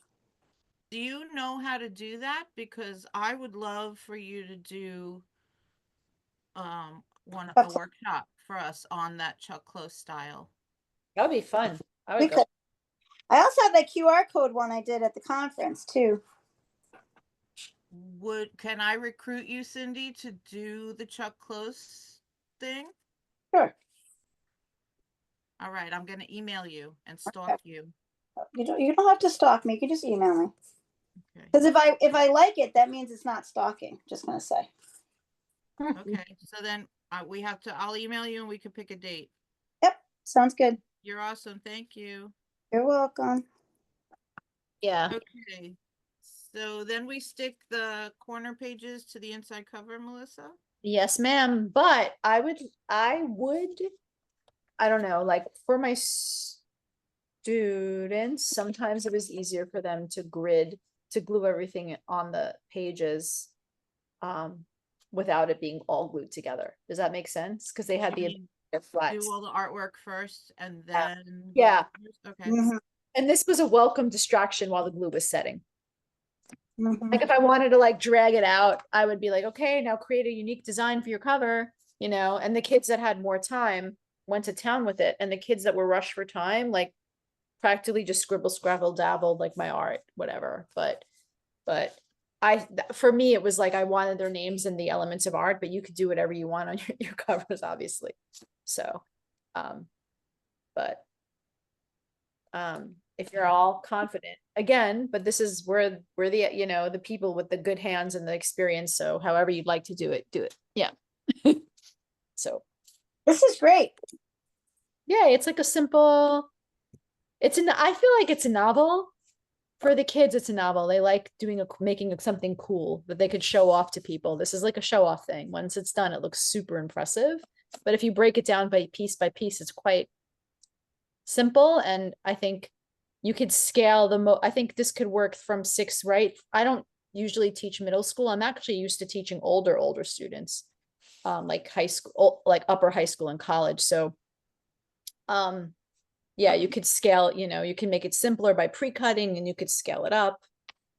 Do you know how to do that? Because I would love for you to do a workshop for us on that Chuck Close style. That would be fun. I would We go. could. I also have that QR code one I did at the conference too. Can I recruit you, Cindy, to do the Chuck Close thing? Sure. All right, I'm gonna email you and stalk you. You don't have to stalk me. You can just email me. Okay. Because if I like it, that means it's not stalking. Just gonna say. Okay, so then I'll email you and we can pick a date. Yep, sounds good. You're awesome. Thank you. You're welcome. Yeah. Okay. So then we stick the corner pages to the inside cover, Melissa? Yes, ma'am. But I would, I don't know, like for my students, sometimes it was easier for them to glue everything on the pages without it being all glued together. Does that make sense? Because they had the flat. Do all the artwork first and then. Yeah. Okay. Mhm, And this was a welcome distraction while the glue was setting. mhm. Like if I wanted to like drag it out, I would be like, okay, now create a unique design for your cover, you know, and the kids that had more time went to town with it. And the kids that were rushed for time, like practically just scribble, scrabble, dabbled like my art, whatever. But for me, it was like, I wanted their names and the elements of art, but you could do whatever you want on your covers, obviously. So, if you're all confident again, but this is where we're the, you know, the people with the good hands and the experience. So however you'd like to do it, do it. Yeah. So This is great. yeah, it's like a simple, I feel like it's a novel for the kids. It's a novel. They like making something cool that they could show off to people. This is like a show off thing. Once it's done, it looks super impressive. But if you break it down by piece, it's quite simple. And I think you could scale I think this could work from 6th, right? I don't usually teach middle school. I'm actually used to teaching older students, like high school, like upper high school and college. So, yeah, you could scale, you know, you can make it simpler by pre-cutting and you could scale it up.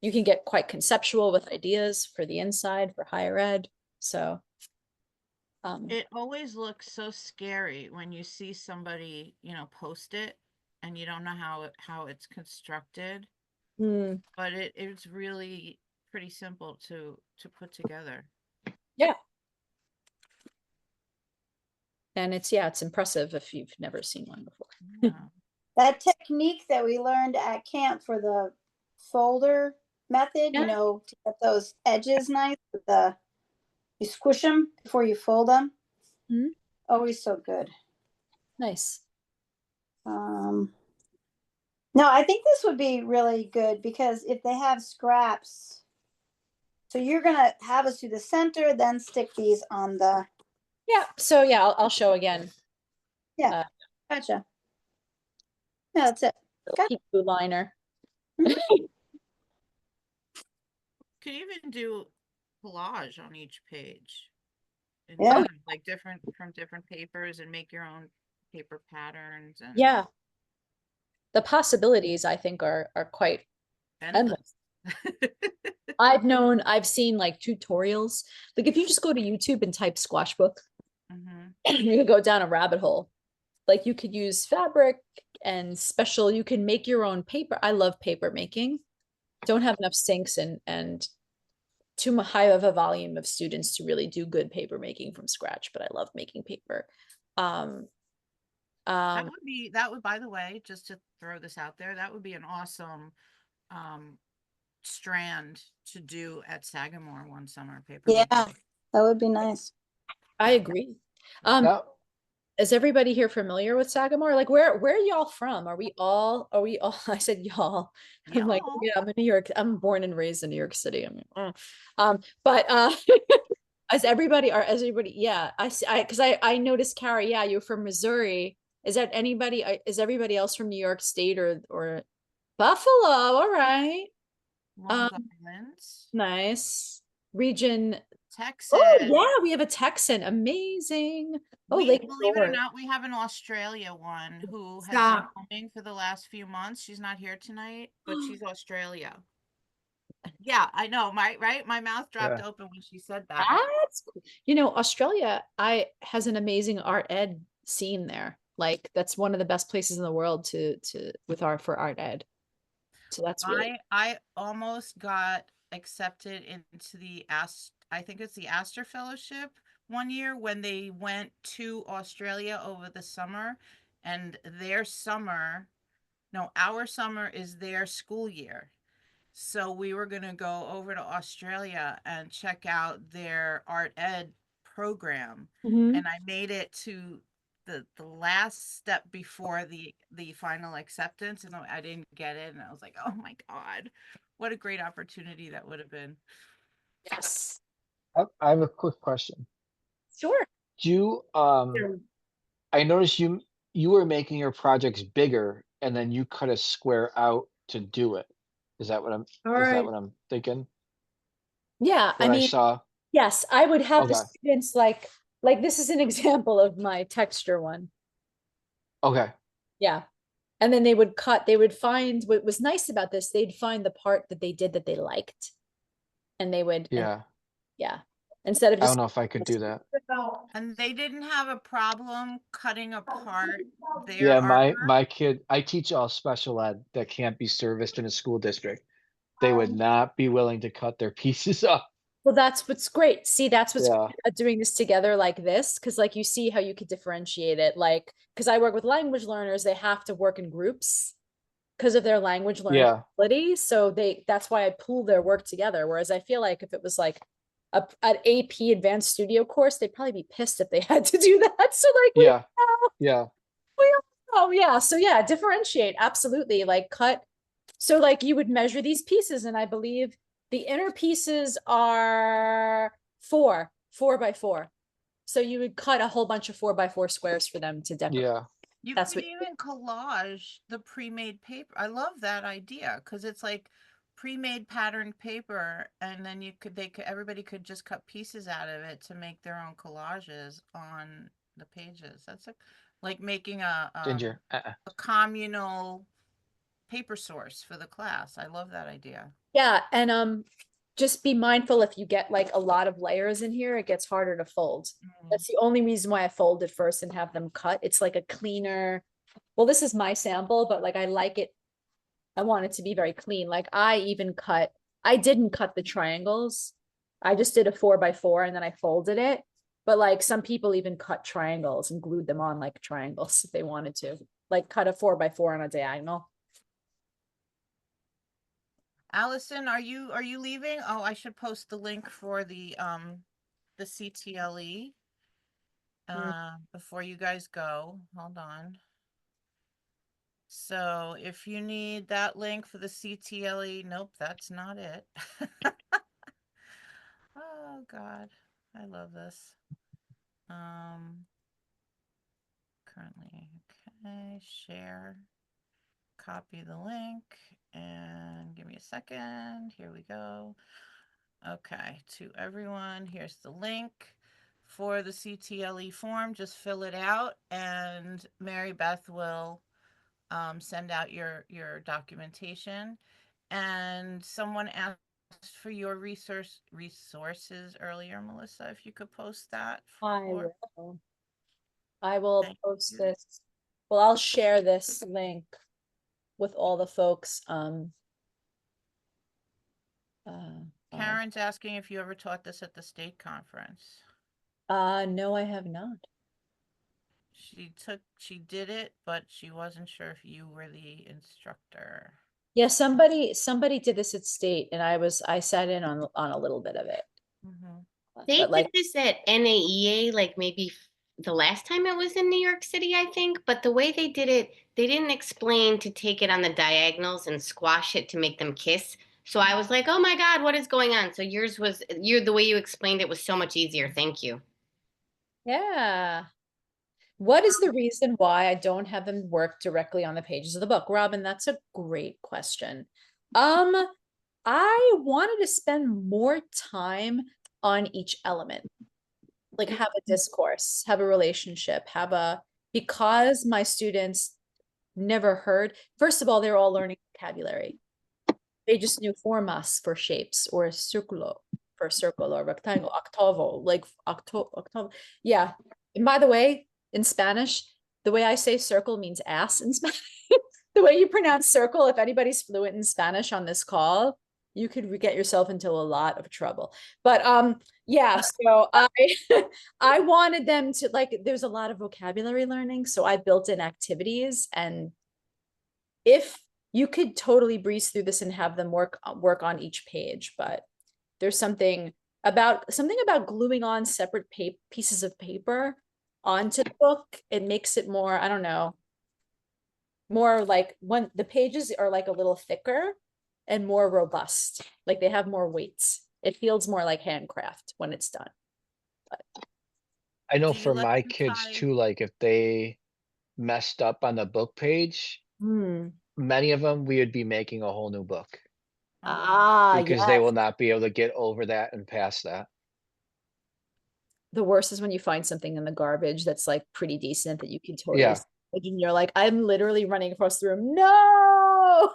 You can get quite conceptual with ideas for the inside for higher ed. So, it always looks so scary when you see somebody, you know, post it and you don't know how it's constructed. But it's really pretty simple to put together. Yeah. And it's impressive if you've never seen one before. Yeah. That technique that we learned at camp for the folder method, Yeah. you know, to get those edges nice, you squish them before you fold them. Mhm. Always so good. Nice. No, I think this would be really good because if they have scraps, So you're gonna have us do the center, then stick these on the, Yeah, so yeah, I'll show again. gotcha. Yeah, that's it. Little Got- pink blue liner. Could even do collage on each page. And Yeah. do, like different from different papers and make your own paper patterns and Yeah. The possibilities I think are quite endless. I've seen like tutorials. Like if you just go to YouTube and type squash book, Mhm. you could go down a rabbit hole. Like you could use fabric and special, you can make your own paper. I love paper making. Don't have enough sinks and too high of a volume of students to really do good paper making from scratch, but I love making paper. That would, by the way, just to throw this out there, that would be an awesome strand to do at Sagamore one summer, paper Yeah, making. that would be nice. I agree. Yeah. Is everybody here familiar with Sagamore? Like where are y'all from? Are we all I said y'all. I'm like, Y'all. yeah, I'm in New York. I'm born and raised in New York City. I mean, but as everybody, yeah, because I noticed, Carrie, yeah, you're from Missouri. Is that anybody, is everybody else from New York State or Buffalo? All right. Long Island, Nice. Region. Texas. Oh, yeah, we have a Texan. Amazing. Oh, Lake Believe it or Shore. not, we have an Australia one who has been Stop. coming for the last few months. She's not here tonight, but she's Australia. Yeah, I know. My mouth dropped Yeah. open when she said that. That's cool. You know, Australia, has an amazing art ed scene there. Like that's one of the best places in the world for art ed. So that's really I almost got accepted into the I think it's the Astor Fellowship one year when they went to Australia over the summer, and our summer is their school year. So we were going to go over to Australia and check out their art ed program. Mhm. And I made it to the last step before the final acceptance, and I didn't get it, and I was like, oh my God, what a great opportunity that would have been. Yes. I have a quick question. Sure. Do you, I noticed you were making your projects bigger and then you cut a square out to do it. Is that what I'm thinking? Yeah, I What I mean, saw? yes, I would have the Okay. students like this is an example of my texture one. Okay. Yeah. And then they would find what was nice about this, they'd find the part that they did that they liked. And they would, Yeah. yeah. Instead of I don't just know if I could do that. And they didn't have a problem cutting apart their Yeah, artwork. my kid, I teach all special ed that can't be serviced in a school district. They would not be willing to cut their pieces up. Well, that's what's great. See, that's what's Yeah. great about doing this together like this, because like you see how you could differentiate it. Like, because I work with language learners, they have to work in groups because of their language learning Yeah. ability. So that's why I pool their work together. Whereas I feel like if it was like an AP advanced studio course, they'd probably be pissed if they had to do that. So like, Yeah. Yeah. oh yeah. So yeah, differentiate. Absolutely. Like cut. So like you would measure these pieces, and I believe the inner pieces are 4 by 4. So you would cut a whole bunch of 4 by 4 squares for them to decorate. Yeah. You That's could what- even collage the pre-made paper. I love that idea because it's like pre-made patterned paper, and then everybody could just cut pieces out of it to make their own collages on the pages. That's like making Ginger. a communal paper source for the class. I love that idea. Yeah, and just be mindful if you get like a lot of layers in here, it gets harder to fold. That's the only reason why I fold it first and have them cut. It's like a cleaner. Well, this is my sample, but like I like it. I want it to be very clean. Like I didn't cut the triangles. I just did a 4 by 4 and then I folded it. But like some people even cut triangles and glued them on like triangles if they wanted to. Like cut a 4 by 4 on a diagonal. Allison, are you leaving? Oh, I should post the link for the CTLE before you guys go. Hold on. So if you need that link for the CTLE, nope, that's not it. Oh God, I love this. Currently, okay, share, copy the link, and give me a second. Here we go. Okay, to everyone, here's the link for the CTLE form. Just fill it out, and Mary Beth will send out your documentation. And someone asked for your resources earlier, Melissa. If you could post that. I will Thank post you. this. Well, I'll share this link with all the folks. Karen's asking if you ever taught this at the state conference. No, I have not. She did it, but she wasn't sure if you were the instructor. Yeah, somebody did this at state, and I sat in on a little bit of it. Mm-hmm. They But, like, did this at NAEA, like maybe the last time it was in New York City, I think. But the way they did it, they didn't explain to take it on the diagonals and squash it to make them kiss. So I was like, oh my God, what is going on? So yours was, the way you explained it was so much easier. Thank you. yeah. What is the reason why I don't have them work directly on the pages of the book? Robin, that's a great question. I wanted to spend more time on each element. Like have a discourse, have a relationship, because my students never heard. First of all, they're all learning vocabulary. They just knew formas for shapes, or circulo for circle, or rectangle, octavo, like octavo. Yeah. And by the way, in Spanish, the way I say circle means ass in Spanish. The way you pronounce circle, if anybody's fluent in Spanish on this call, you could get yourself into a lot of trouble. But yeah, so I wanted them to, like, there's a lot of vocabulary learning, so I built in activities. And if you could totally breeze through this and have them work on each page, but there's something about gluing on separate pieces of paper onto the book. It makes it more, I don't know, more like when the pages are like a little thicker and more robust, like they have more weights. It feels more like handcraft when it's done. I know Do you for let my them kids tie- too, like if they messed up on the book page, Hmm. many of them, we would be making a whole new book Oh, wow. Ah, because they yes. will not be able to get over that and past that. The worst is when you find something in the garbage that's like pretty decent that you can totally Yeah. salvage, and you're like, I'm literally running across the room. No.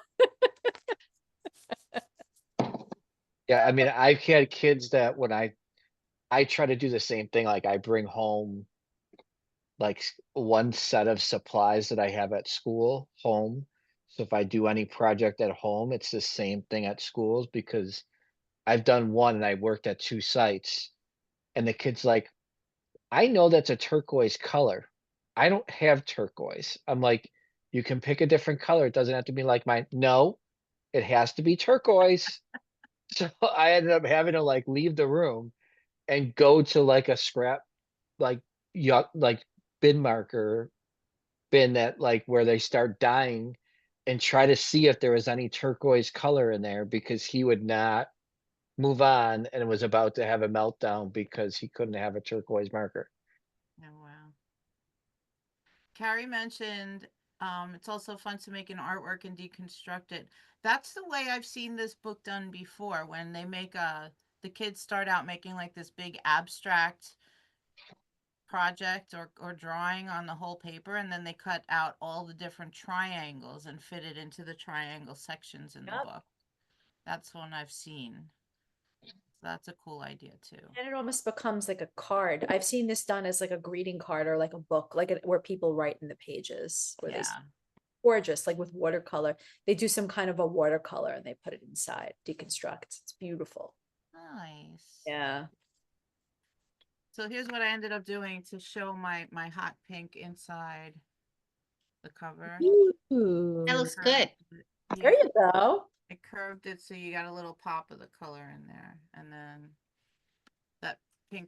Yeah, I mean, I've had kids that when I try to do the same thing, like I bring home like one set of supplies that I have at school home. So if I do any project at home, it's the same thing at schools because I've done one and I worked at 2 sites and the kid's like, I know that's a turquoise color. I don't have turquoise. I'm like, you can pick a different color. It doesn't have to be like mine. No, it has to be turquoise. So I ended up having to like leave the room and go to like a scrap, like like bin marker bin that like where they start dyeing and try to see if there was any turquoise color in there because he would not move on and was about to have a meltdown because he couldn't have a turquoise marker. Oh, wow. Carrie mentioned it's also fun to make an artwork and deconstruct it. That's the way I've seen this book done before, when they make the kids start out making like this big abstract project or drawing on the whole paper, and then they cut out all the different triangles and fit it into the triangle sections in the Yep. book. That's one I've seen. So that's a cool idea too. And it almost becomes like a card. I've seen this done as like a greeting card or like a book, like where people write in the pages. Where Yeah. gorgeous, like with watercolor. They do some kind of a watercolor and they put it inside, deconstruct. It's beautiful. Nice. Yeah. So here's what I ended up doing to show my hot pink inside the cover. Ooh. That looks good. There you go. I curved it so you got a little pop of the color in there, and then that pink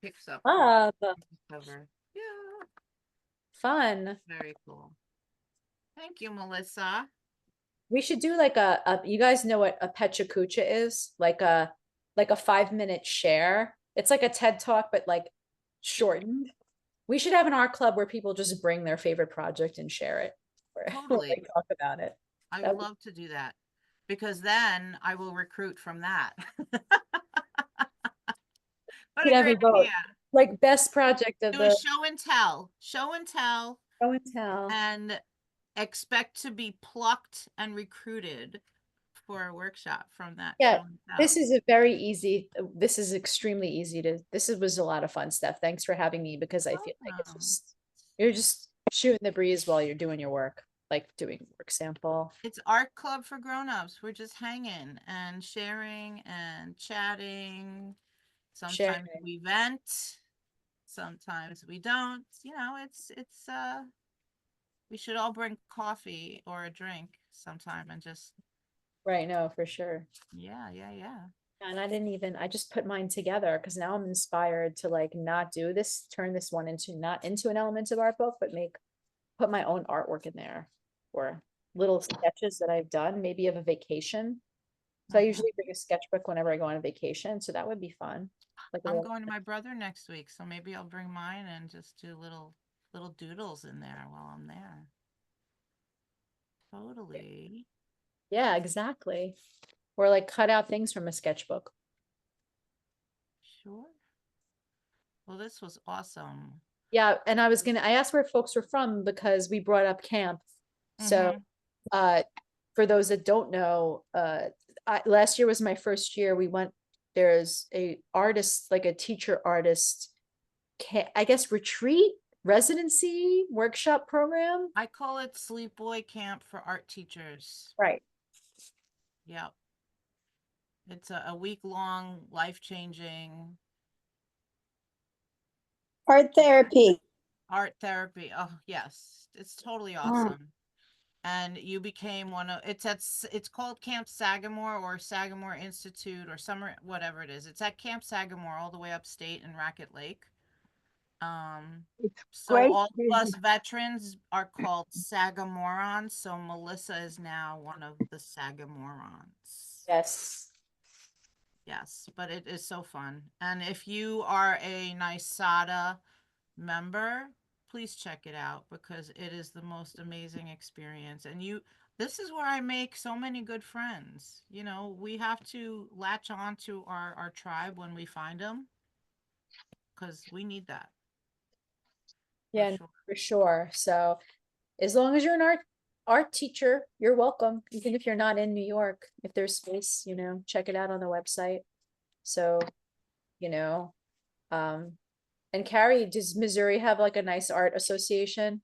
picks up Love. the cover. Yeah, Fun. very cool. Thank you, Melissa. We should do like a you guys know what a pecha kucha is? Like like a 5-minute share. It's like a TED talk, but like shortened. We should have an art club where people just bring their favorite project and share it. Where Totally. they talk about it. I That would love to do that because then I will recruit from that. What could a have a great vote. idea. Like best project of Do a the show and tell, show and tell, show and tell. and expect to be plucked and recruited for a workshop from that Yeah, show and tell. this is a very easy, this is extremely easy to, was a lot of fun stuff. Thanks for having me because I feel like it's Welcome. just, you're just shooting the breeze while you're doing your work, like doing work sample. It's art club for grown-ups. We're just hanging and sharing and chatting. Sometimes Sharing. we vent, sometimes we don't. You know, it's we should all bring coffee or a drink sometime and just Right, no, for sure. yeah. And I just put mine together because now I'm inspired to like not do this, turn this one into not into an Elements of Art book, but put my own artwork in there or little sketches that I've done, maybe of a vacation. So I usually bring a sketchbook whenever I go on a vacation, so that would be fun. Like a I'm little, going to my brother next week, so maybe I'll bring mine and just do little doodles in there while I'm there. Totally. yeah, exactly. Or like cut out things from a sketchbook. Sure. Well, this was awesome. Yeah, and I asked where folks were from because we brought up camp. So for those that don't know, last year was my first year. There's a artist, like a teacher artist, I guess retreat, residency, workshop program. I call it Sleep Boy Camp for art teachers. Right. Yep. It's a week-long, life-changing Art therapy. art therapy. Oh, yes. It's totally awesome. And you became it's called Camp Sagamore or Sagamore Institute or summer, whatever it is. It's at Camp Sagamore all the way upstate in Racket Lake. It's So great. all of us veterans are called Sagamorons. So Melissa is now one of the Sagamorons. Yes. Yes, but it is so fun. And if you are a NYSADA member, please check it out because it is the most amazing experience. And this is where I make so many good friends. You know, we have to latch on to our tribe when we find them because we need that. Yeah, sure. for sure. So as long as you're an art teacher, you're welcome. Even if you're not in New York, if there's space, check it out on the website. So, and Carrie, does Missouri have like a nice art association?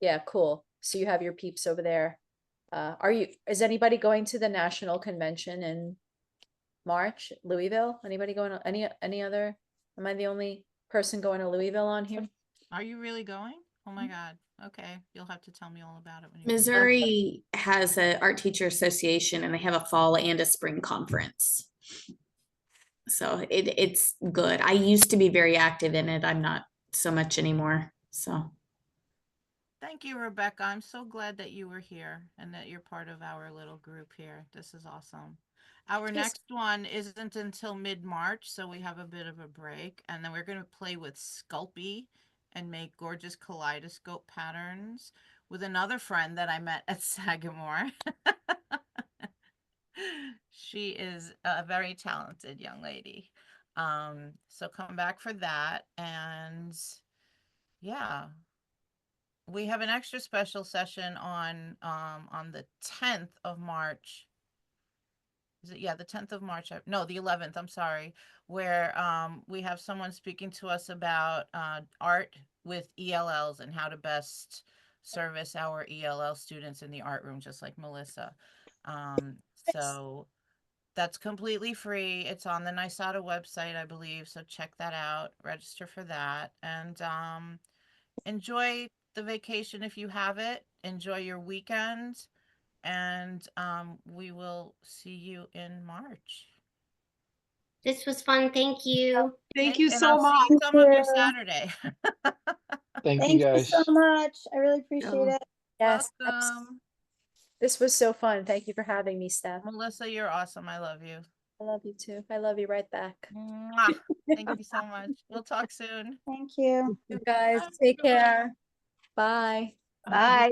Yeah, cool. So you have your peeps over there. Is anybody going to the national convention in March, Louisville? Anybody going to any other? Am I the only person going to Louisville on here? Are you really going? Oh my God. Okay. You'll have to tell me all about it when you go. Missouri has an art teacher association and they have a fall and a spring conference. So it's good. I used to be very active in it. I'm not so much anymore. So Thank you, Rebecca. I'm so glad that you were here and that you're part of our little group here. This is awesome. Our next one isn't until mid-March, so we have a bit of a break. And then we're going to play with Sculpey and make gorgeous kaleidoscope patterns with another friend that I met at Sagamore. She is a very talented young lady. So come back for that. And yeah, we have an extra special session on the 10th of March. Is it, yeah, the 10th of March? No, the 11th, I'm sorry, where we have someone speaking to us about art with ELLs and how to best service our ELL students in the art room, just like Melissa. So that's completely free. It's on the NYSADA website, I believe. So check that out, register for that, and enjoy the vacation if you have it. Enjoy your weekend, and we will see you in March. This was fun. Thank you. Thank you And so I'll see much. you some of you you. Saturday. Thank you Thank you guys. so much. I really appreciate Yeah. it. Yes. Welcome. This was so fun. Thank you for having me, Steph. Melissa, you're awesome. I love you. I love you too. I love you right back. Mwah. Thank you so much. We'll talk soon. Thank you. You guys take care. Bye. Bye.